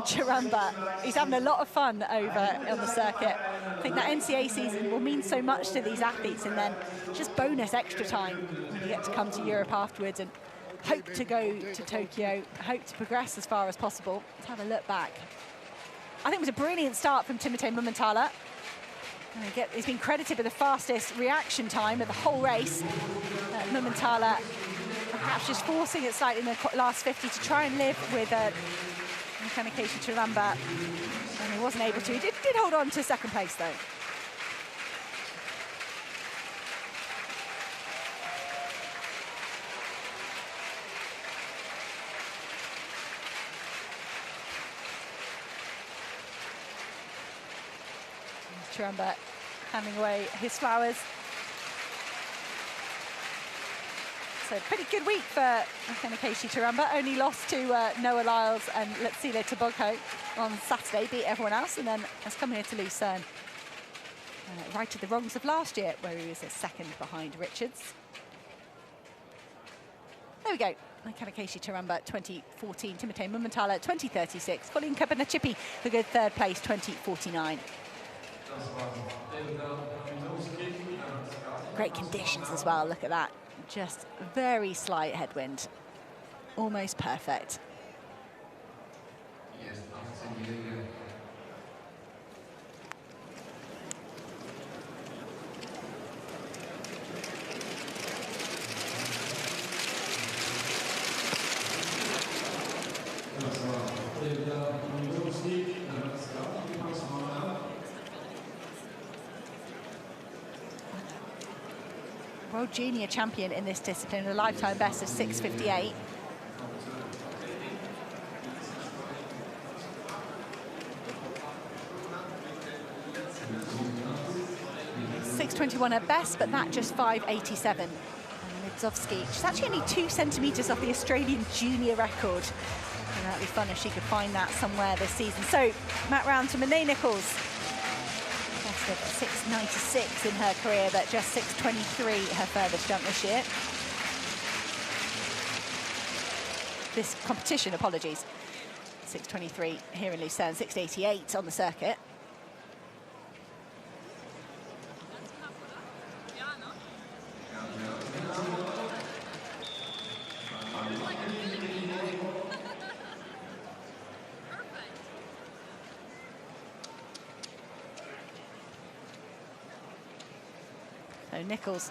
Chiramba, he's having a lot of fun over on the circuit. I think that NCAA season will mean so much to these athletes, and then just bonus extra time when you get to come to Europe afterwards and hope to go to Tokyo, hope to progress as far as possible. Let's have a look back. I think it was a brilliant start from Timothée Mumenthaler. He's been credited with the fastest reaction time of the whole race. Mumenthaler perhaps just forcing it slightly in the last 50 to try and live with Mekanikeshi Chiramba, and he wasn't able to. He did hold on to second place though. Chiramba handing away his flowers. So pretty good week for Kashi Taramba. Only lost to Noah Lyles and Letsile Tobogho on Saturday, beat everyone else, and then has come here to Lucerne. Righted the wrongs of last year, where he was a second behind Richards. There we go. Kashi Taramba 2014, Timotei Mumatala 2036, Colleen Kabanachipi for good third place 2049. Great conditions as well, look at that. Just very slight headwind, almost perfect. World Junior champion in this discipline, a lifetime best of 6:58. .621 at best, but that just 5:87. And Midzowski, she's actually only 2 centimetres off the Australian junior record. And that'd be fun if she could find that somewhere this season. So, Matt round to Monet Nichols. Best of 6:96 in her career, but just 6:23 her furthest jump this year. This competition, apologies. 6:23 here in Lucerne, 6:88 on the circuit. So Nichols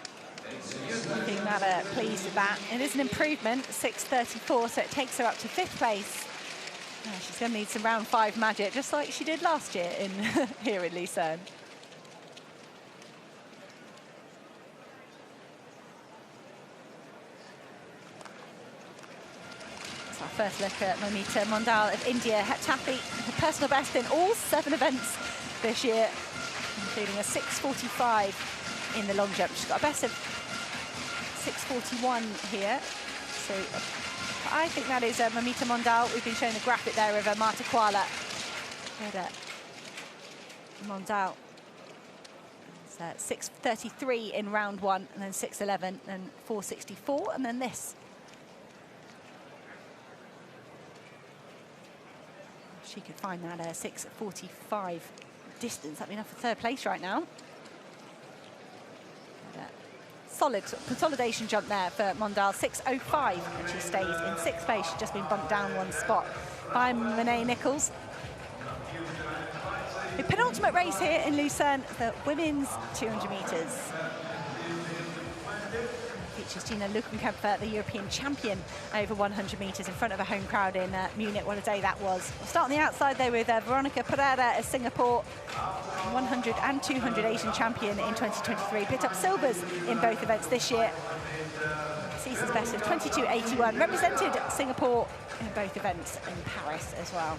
looking rather pleased with that. It is an improvement, 6:34, so it takes her up to 5th place. She's going to need some round 5 magic, just like she did last year in here in Lucerne. So our first look at Momita Mondal of India, heptathlete, her personal best in all 7 events this year, including a 6:45 in the long jump. She's got a best of 6:41 here. So I think that is Momita Mondal. We've been showing the graphic there of Marta Kuala. Mondal. It's 6:33 in round 1, and then 6:11, and 4:64, and then this. She could find that 6:45 distance. That'd be enough for 3rd place right now. Solid consolidation jump there for Mondal, 6:05, and she stays in 6th place. She's just been bumped down 1 spot by Monet Nichols. The penultimate race here in Lucerne, the women's 200 metres. Features Gina Lukenkämper, the European champion, over 100 metres in front of a home crowd in Munich. What a day that was. We'll start on the outside though with Veronica Pereira of Singapore, 100 and 200 Asian champion in 2023. Picked up silvers in both events this year. Season's best of 22:81. Represented Singapore in both events in Paris as well.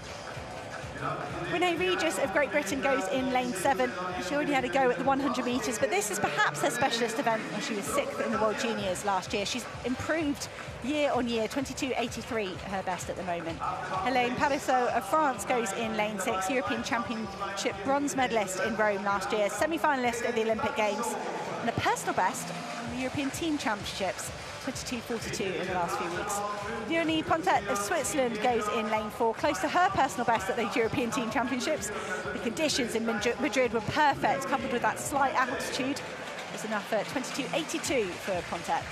Renee Regis of Great Britain goes in lane 7. She already had a go at the 100 metres, but this is perhaps her specialist event, where she was 6th in the World Juniors last year. She's improved year on year, 22:83 her best at the moment. Helene Parisot of France goes in lane 6, European Championship bronze medalist in Rome last year, semi-finalist at the Olympic Games, and a personal best in the European Team Championships, 22:42 in the last few weeks. Leonie Pontet of Switzerland goes in lane 4, close to her personal best at the European Team Championships. The conditions in Madrid were perfect, coupled with that slight altitude. It was enough for 22:82 for Pontet.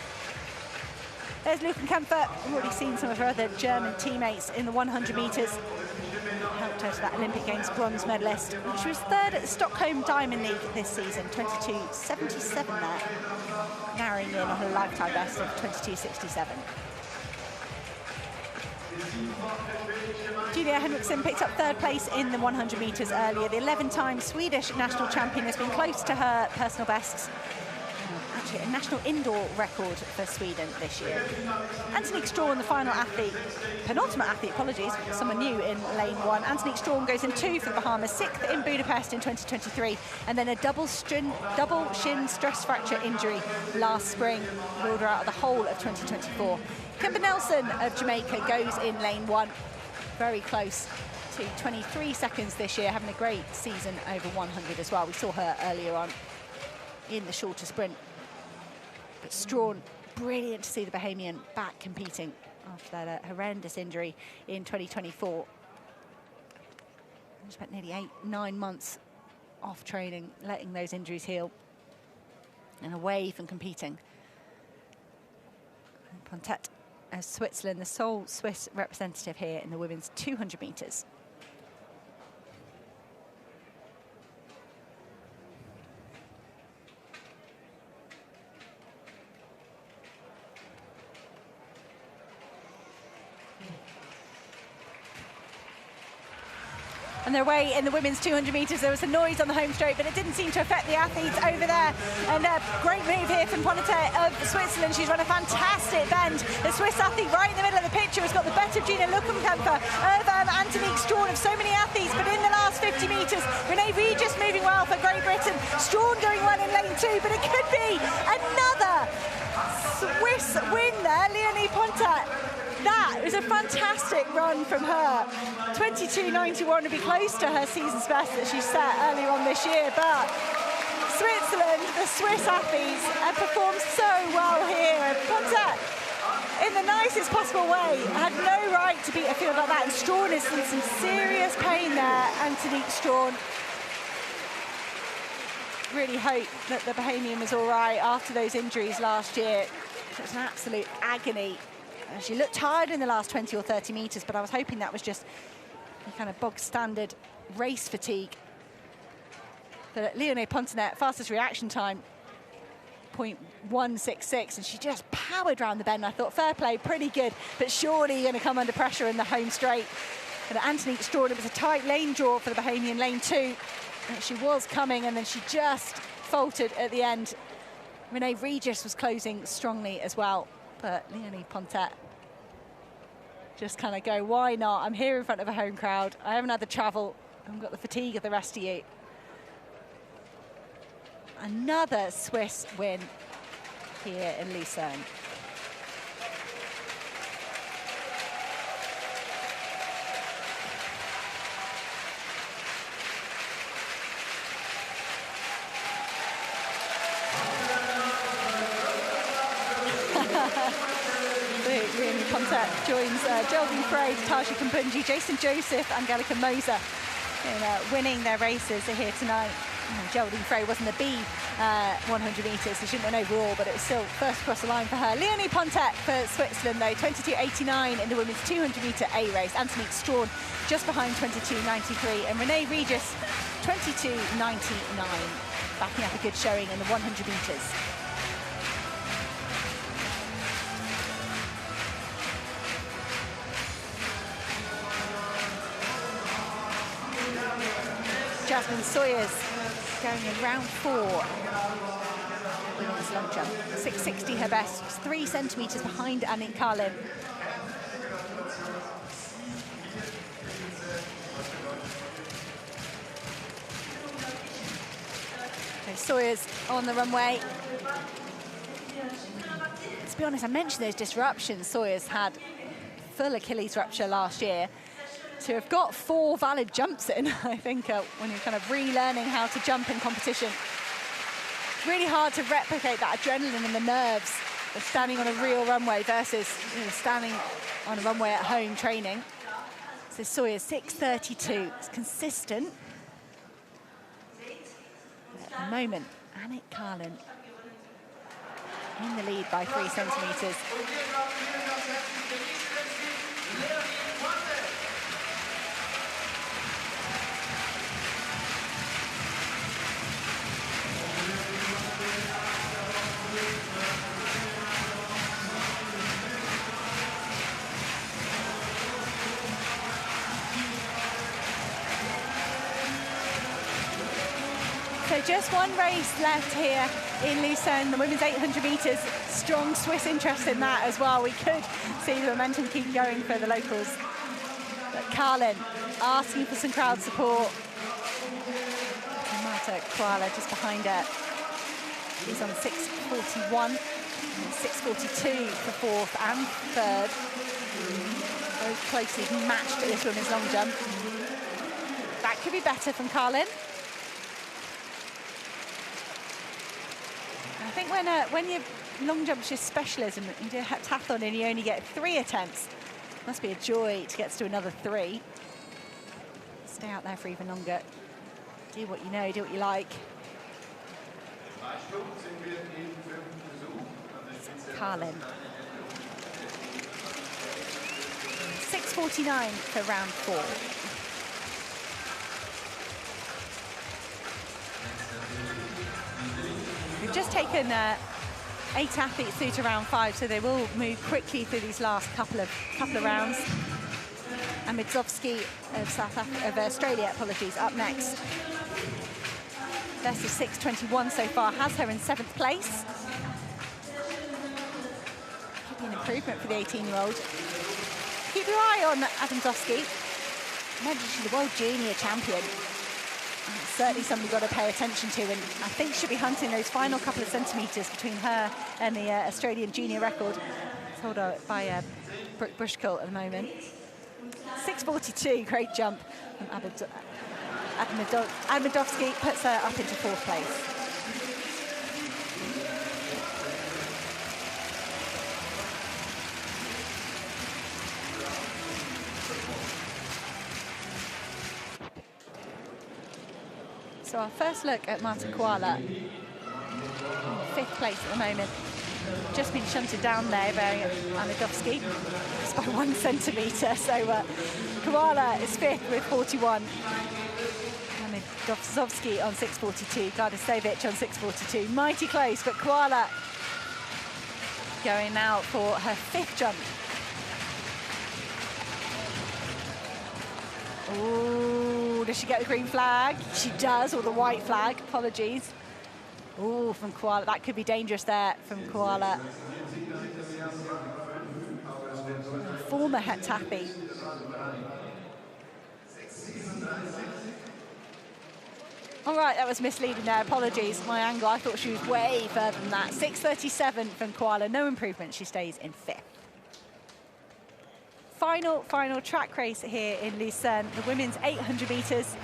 There's Lukenkämper. We've already seen some of her other German teammates in the 100 metres. Helped her to that Olympic Games bronze medalist. She was 3rd at the Stockholm Diamond League this season, 22:77 there, narrowing in on a lifetime best of 22:67. Julia Henriksson picked up 3rd place in the 100 metres earlier. The 11-time Swedish national champion has been close to her personal bests actually a national indoor record for Sweden this year. Antonique Strawn, the final athlete, penultimate athlete, apologies, someone new in lane 1. Antonique Strawn goes in 2 for the Bahamas, 6th in Budapest in 2023, and then a double shin stress fracture injury last spring ruled her out of the whole of 2024. Kimber Nelson of Jamaica goes in lane 1, very close to 23 seconds this year, having a great season over 100 as well. We saw her earlier on in the shorter sprint. But Strawn, brilliant to see the Bahamian back competing after that horrendous injury in 2024. Spent nearly 8-9 months off training, letting those injuries heal, and away from competing. Pontet of Switzerland, the sole Swiss representative here in the women's 200 metres. And they're away in the women's 200 metres. There was a noise on the home straight, but it didn't seem to affect the athletes over there. And a great move here from Pontet of Switzerland. She's run a fantastic bend. The Swiss athlete right in the middle of the picture has got the better of Gina Luckenkämper, of Antonique Strawn, of so many athletes. But in the last 50 metres, Renee Regis moving well for Great Britain. Strawn going well in lane 2, but it could be another Swiss win there. Leonie Pontet. That was a fantastic run from her. 22.91 would be close to her season's best that she set earlier on this year, but Switzerland, the Swiss athletes, have performed so well here. And Pontet, in the nicest possible way, had no right to beat a field like that. And Strawn is in some serious pain there, Antonique Strawn. Really hope that the Bahamian was all right after those injuries last year. It was an absolute agony. She looked tired in the last 20 or 30 metres, but I was hoping that was just a kind of bog standard race fatigue. But Leonie Pontet, fastest reaction time, 0.166, and she just powered around the bend. I thought, fair play, pretty good, but surely going to come under pressure in the home straight. But Antonique Strawn, it was a tight lane draw for the Bahamian lane 2. She was coming, and then she just faltered at the end. Renee Regis was closing strongly as well. But Leonie Pontet just kind of go, why not? I'm here in front of a home crowd. I haven't had the travel. I haven't got the fatigue of the rest of you. Another Swiss win here in Luzern. Leonie Pontet joins Geraldine Frey, Taji Kumpunji, Jason Joseph, Angelika Moser in winning their races here tonight. Geraldine Frey wasn't the B 100 metres, so she didn't win overall, but it was still first across the line for her. Leonie Pontet for Switzerland, though, 22.89 in the women's 200 metre A race. Antonique Strawn just behind 22.93, and Renee Regis 22.99, backing up a good showing in the 100 metres. Jasmine Sawyers going in round 4. Women's long jump. 6.60 her best, 3 centimetres behind Annick Carlin. So Sawyers on the runway. To be honest, I mentioned those disruptions. Sawyers had full Achilles rupture last year. To have got 4 valid jumps in, I think, when you're kind of relearning how to jump in competition. Really hard to replicate that adrenaline and the nerves of standing on a real runway versus standing on a runway at home training. So Sawyers 6.32, it's consistent. But at the moment, Annick Carlin in the lead by 3 centimetres. So just one race left here in Luzern, the women's 800 metres. Strong Swiss interest in that as well. We could see the momentum keep going for the locals. But Carlin asking for some crowd support. Marta Koala just behind her. She's on 6:41, 6:42 for fourth and third. Very closely matched this women's long jump. That could be better from Carlin. I think when your long jump's your specialism, you do heptathlon and you only get 3 attempts, it must be a joy to get to another 3. Stay out there for even longer. Do what you know, do what you like. Carlin. 6:49 for round 4. We've just taken 8 athletes through to round 5, so they will move quickly through these last couple of rounds. And Midzowski of Australia, apologies, up next. Best of 6:21 so far, has her in 7th place. Could be an improvement for the 18-year-old. Keep your eye on Adamzowski. Imagine she's the world junior champion. Certainly somebody you've got to pay attention to, and I think she'll be hunting those final couple of centimetres between her and the Australian junior record. It's held by Brooke Bushkill at the moment. 6:42, great jump from Adamzowski, puts her up into 4th place. So our first look at Marta Koala, 5th place at the moment. Just been shunted down there by Adamzowski, just by 1 centimetre. So Koala is 5th with 41. Adamzowski on 6:42, Gardasevic on 6:42. Mighty close, but Koala going now for her 5th jump. Ooh, does she get the green flag? She does, or the white flag, apologies. Ooh, from Koala, that could be dangerous there from Koala. Former heptathlete. All right, that was misleading there, apologies. My angle, I thought she was way further than that. 6:37 from Koala, no improvement, she stays in 5th. Final track race here in Luzern, the women's 800 metres.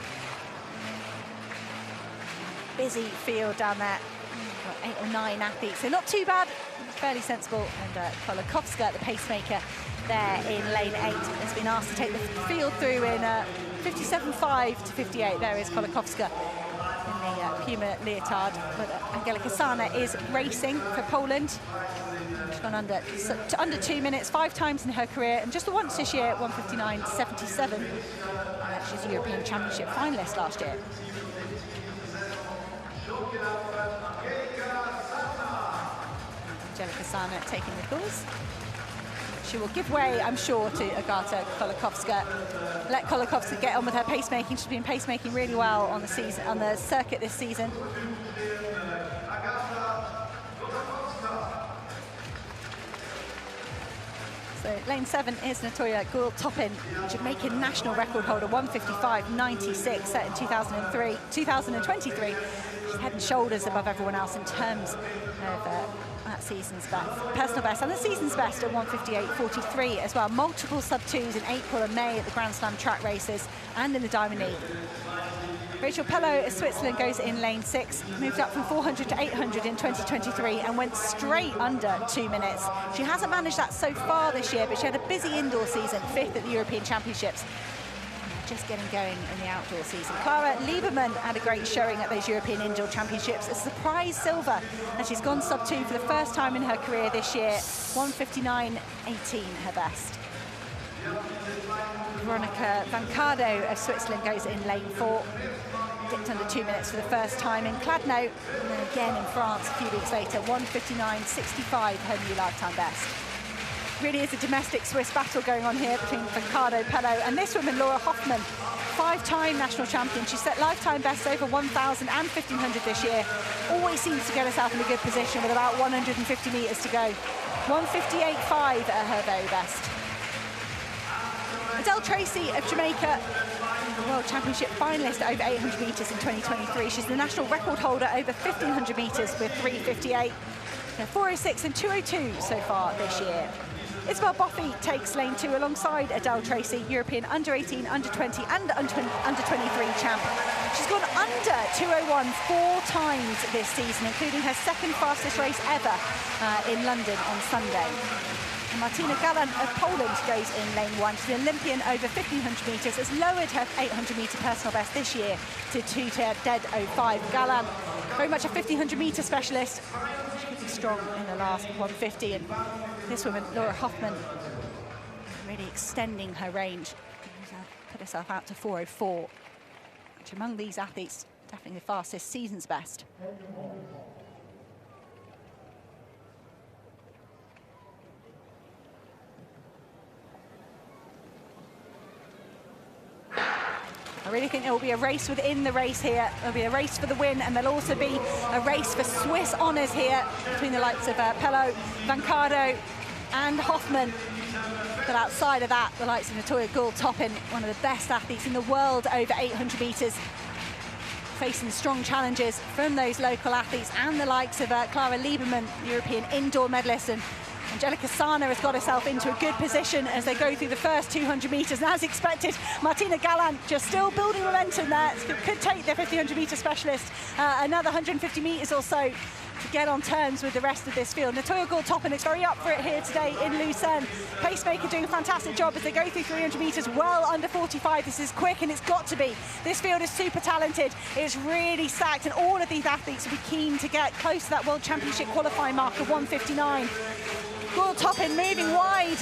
Busy field down there. Got 8 or 9 athletes, so not too bad, fairly sensible. And Kolakowska, the pacemaker, there in lane 8, has been asked to take the field through in 57.5 to 58. There is Kolakowska in the Puma leotard. But Angelika Sana is racing for Poland. She's gone under 2 minutes 5 times in her career, and just the once this year, 1:59.77. She's a European Championship finalist last year. Angelika Sana taking the course. She will give way, I'm sure, to Agata Kolakowska. Let Kolakowska get on with her pacemaking. She's been pacemaking really well on the season, on the circuit this season. So lane 7 is Natoya Gould-Toppin, Jamaican national record holder, 1:55.96, set in 2023. She's head and shoulders above everyone else in terms of that season's best, personal best, and the season's best at 1:58.43 as well. Multiple sub-2s in April and May at the Grand Slam track races and in the Diamond League. Rachel Pello of Switzerland goes in lane 6, moved up from 400 to 800 in 2023 and went straight under 2 minutes. She hasn't managed that so far this year, but she had a busy indoor season, 5th at the European Championships. Just getting going in the outdoor season. Clara Lieberman had a great showing at those European Indoor Championships, a surprise silver, and she's gone sub-2 for the first time in her career this year, 1:59.18 her best. Veronica Vancado of Switzerland goes in lane 4, dipped under 2 minutes for the first time in Kladno, and then again in France a few weeks later, 1:59.65 her new lifetime best. Really is a domestic Swiss battle going on here between Ricardo Pello and this woman, Laura Hoffmann, 5-time national champion. She set lifetime bests over 1,000 and 1,500 this year. Always seems to get herself in a good position with about 150 metres to go. 158.5 at her very best. Adele Tracy of Jamaica, World Championship finalist over 800 metres in 2023. She's the national record holder over 1,500 metres with 3:58. 4:06 and 2:02 so far this year. Isabel Boffey takes lane 2 alongside Adele Tracy, European under-18, under-20 and under-23 champ. She's gone under 2:01 4 times this season, including her second fastest race ever in London on Sunday. And Martina Galan of Poland goes in lane 1. She's an Olympian over 1,500 metres, has lowered her 800-metre personal best this year to 2:10.05. Galan, very much a 1,500 metre specialist. She could be strong in the last 150, and this woman, Laura Hoffmann, really extending her range. Put herself out to 4:04, which among these athletes, definitely the fastest season's best. I really think there will be a race within the race here. There'll be a race for the win, and there'll also be a race for Swiss honours here between the likes of Pello, Vancado and Hoffmann. But outside of that, the likes of Natoya Gould-Toppin, one of the best athletes in the world over 800 metres, facing strong challenges from those local athletes and the likes of Clara Lieberman, European indoor medalist, and Angelica Sana has got herself into a good position as they go through the first 200 metres. And as expected, Martina Galan just still building momentum there. Could take the 1,500 metre specialist another 150 metres or so to get on terms with the rest of this field. Natoya Gould-Toppin is very up for it here today in Luzern. Pacemaker doing a fantastic job as they go through 300 metres well under 45. This is quick, and it's got to be. This field is super talented. It's really stacked, and all of these athletes will be keen to get close to that World Championship qualifying mark of 159. Gould-Toppin moving wide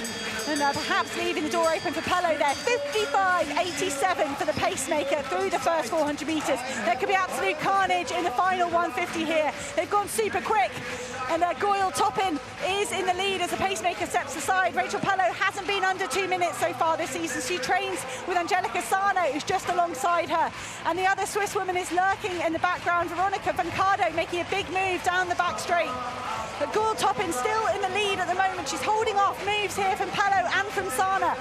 and perhaps leaving the door open for Pello there. 55.87 for the pacemaker through the first 400 metres. There could be absolute carnage in the final 150 here. They've gone super quick, and Gould-Toppin is in the lead as the pacemaker steps aside. Rachel Pello hasn't been under 2 minutes so far this season. She trains with Angelica Sana, who's just alongside her. And the other Swiss woman is lurking in the background. Veronica Vancado making a big move down the back straight. But Gould-Toppin still in the lead at the moment. She's holding off moves here from Pello and from Sana.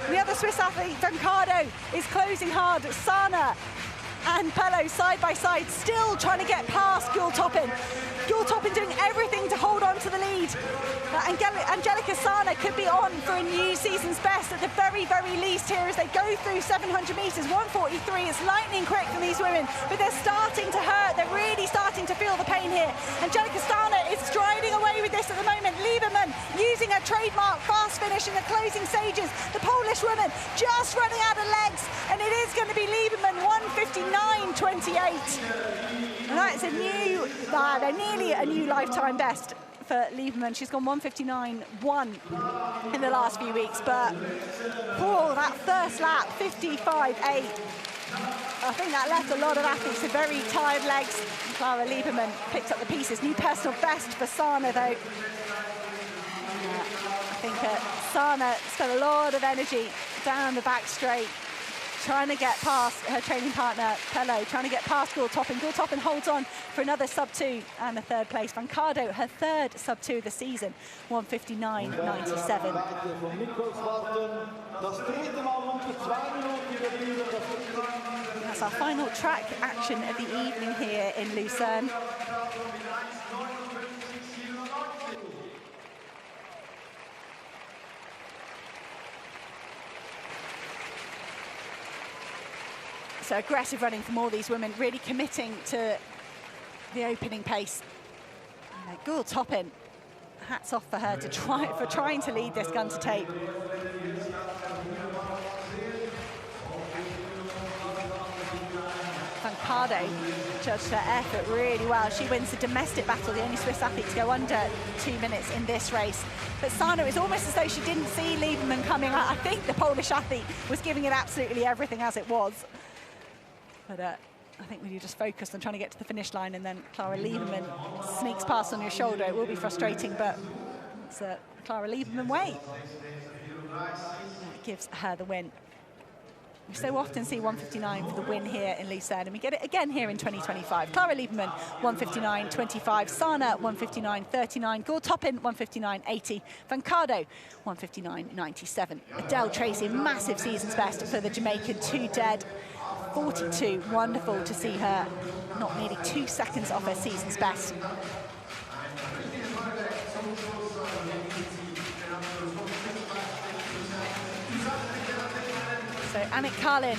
The other Swiss athlete, Vancado, is closing hard. Sana and Pello side by side, still trying to get past Gould-Toppin. Gould-Toppin doing everything to hold on to the lead. Angelica Sana could be on for a new season's best at the very, very least here as they go through 700 metres. 1:43, it's lightning quick from these women, but they're starting to hurt. They're really starting to feel the pain here. Angelica Sana is striding away with this at the moment. Lieberman using her trademark fast finish in the closing stages. The Polish woman just running out of legs, and it is going to be Lieberman, 1:59.28. And that is nearly a new lifetime best for Lieberman. She's gone 1:59.1 in the last few weeks, but that first lap, 55.8. I think that left a lot of athletes with very tired legs. Clara Lieberman picked up the pieces. New personal best for Sana, though. I think Sana spent a lot of energy down the back straight, trying to get past her training partner, Pello, trying to get past Gould-Toppin. Gould-Toppin holds on for another sub-2 and a third place. Vancado, her third sub-2 of the season, 1:59.97. That's our final track action of the evening here in Luzern. So aggressive running from all these women, really committing to the opening pace. Gould-Toppin, hats off for her for trying to lead this gun to tape. Vancado judged her effort really well. She wins the domestic battle, the only Swiss athlete to go under 2 minutes in this race. But Sana, is almost as though she didn't see Lieberman coming. I think the Polish athlete was giving it absolutely everything as it was. But I think when you just focus on trying to get to the finish line and then Clara Lieberman sneaks past on your shoulder, it will be frustrating, but it's Clara Lieberman way. That gives her the win. We so often see 1:59 for the win here in Luzern, and we get it again here in 2025. Clara Lieberman, 1:59.25. Sana, 1:59.39. Gore-Toppin, 1:59.80. Van Cardo, 1:59.97. Adele Tracy, massive season's best for the Jamaican, 2 dead. 42, wonderful to see her not nearly 2 seconds off her season's best. So Annick Carlin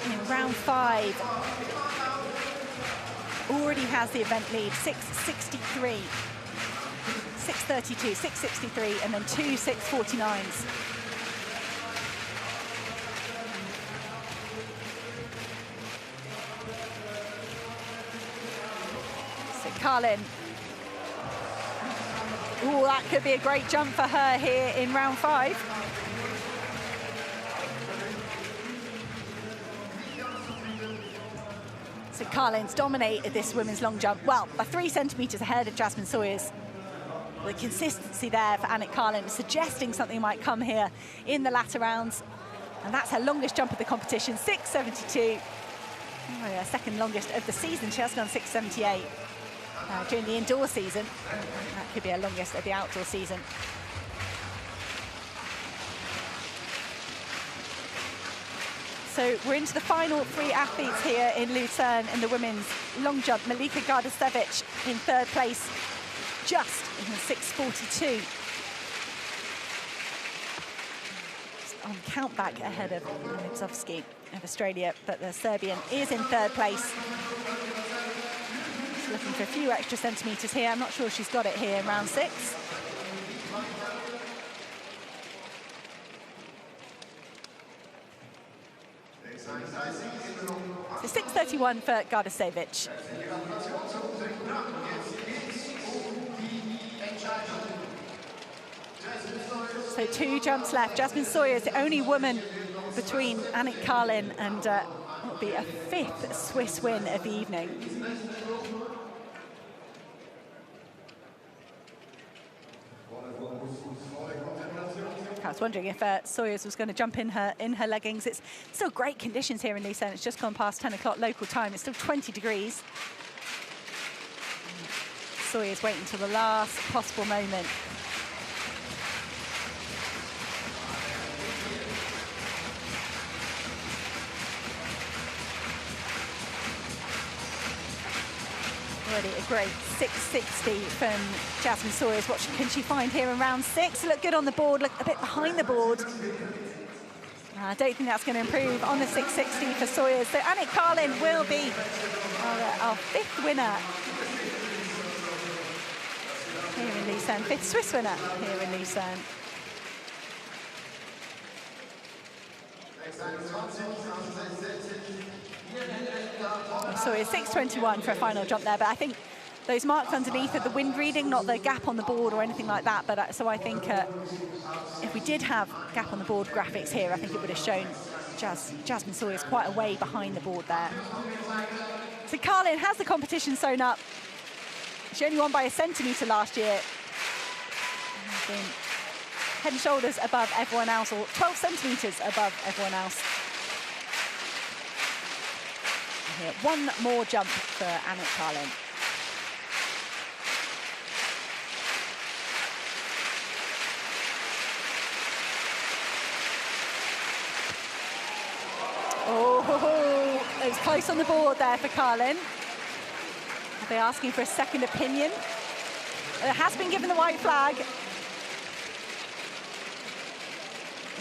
in round 5 already has the event lead, 6:63, 6:32, 6:63, and then 2 6:49s. So Carlin, oh, that could be a great jump for her here in round 5. So Carlin's dominated this women's long jump, well, by 3 centimetres ahead of Jasmine Sawyers. The consistency there for Annick Carlin, suggesting something might come here in the latter rounds. And that's her longest jump of the competition, 6:72. Oh, yeah, second longest of the season. She has gone 6:78 during the indoor season. That could be her longest of the outdoor season. So we're into the final 3 athletes here in Luzern in the women's long jump. Malika Gardasevich in 3rd place, just in the 6:42. On countback ahead of Lipsovsky of Australia, but the Serbian is in 3rd place. She's looking for a few extra centimetres here. I'm not sure she's got it here in round 6. So 6:31 for Gardasevich. So 2 jumps left. Jasmine Sawyers, the only woman between Annick Carlin and will be a 5th Swiss win of the evening. I was wondering if Sawyers was going to jump in her leggings. It's still great conditions here in Luzern. It's just gone past 10 o'clock local time. It's still 20 degrees. Sawyers waiting until the last possible moment. Already a great 6:60 from Jasmine Sawyers. What can she find here in round 6? Look good on the board, look a bit behind the board. I don't think that's going to improve on the 6:60 for Sawyers. So Annick Carlin will be our 5th winner here in Luzern, 5th Swiss winner here in Luzern. Sawyers 6:21 for a final jump there, but I think those marks underneath are the wind reading, not the gap on the board or anything like that. But so I think if we did have gap on the board graphics here, I think it would have shown Jasmine Sawyers quite a way behind the board there. So Carlin has the competition sewn up. She only won by a centimetre last year. Been head and shoulders above everyone else, or 12 centimetres above everyone else. Here, one more jump for Annick Carlin. Oh, it was close on the board there for Carlin. Are they asking for a second opinion? It has been given the white flag.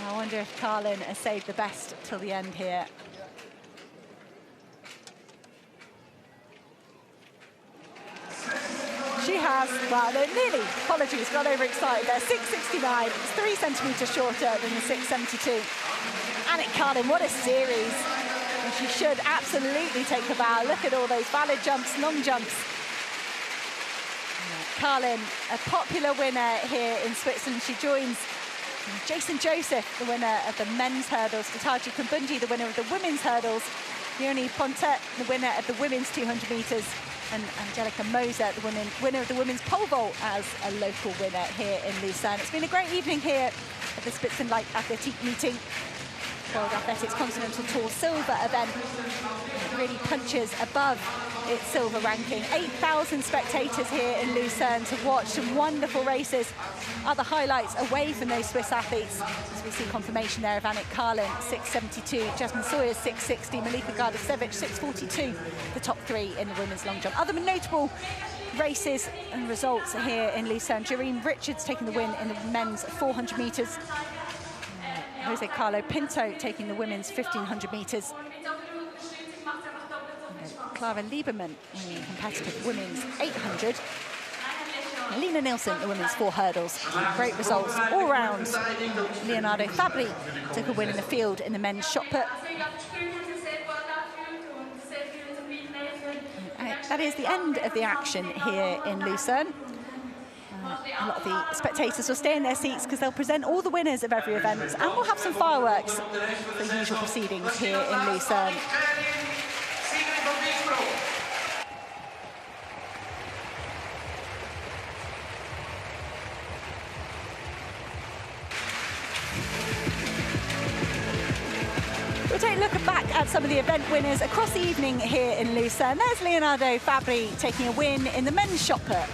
I wonder if Carlin has saved the best till the end here. She has, well, nearly, apologies, got overexcited there. 6:69, it's 3 centimetres shorter than the 6:72. Annick Carlin, what a series. And she should absolutely take the bow. Look at all those valid jumps, long jumps. Carlin, a popular winner here in Switzerland. She joins Jason Joseph, the winner of the men's hurdles, Tataji Kumbunji, the winner of the women's hurdles, Leonie Pontet, the winner of the women's 200 metres, and Angelica Moser, the winner of the women's pole vault, as a local winner here in Lucerne. It's been a great evening here at the Spitzen Leichtathletik meeting. World Athletics Continental Tour silver event. It really punches above its silver ranking. 8,000 spectators here in Lucerne to watch some wonderful races. Other highlights away from those Swiss athletes, as we see confirmation there of Annick Carlin, 6:72, Jasmine Sawyers, 6:60, Malika Gardasevic, 6:42, the top three in the women's long jump. Other notable races and results here in Lucerne. Jareen Richards taking the win in the men's 400 metres. Jose Carlo Pinto taking the women's 1,500 metres. Clara Lieberman in the competitive women's 800. Lena Nielsen, the women's 4 hurdles. Great results all round. Leonardo Fabri took a win in the field in the men's shot put. That is the end of the action here in Lucerne. A lot of the spectators will stay in their seats because they'll present all the winners of every event, and we'll have some fireworks for the usual proceedings here in Lucerne. We'll take a look back at some of the event winners across the evening here in Lucerne. There's Leonardo Fabri taking a win in the men's shot put.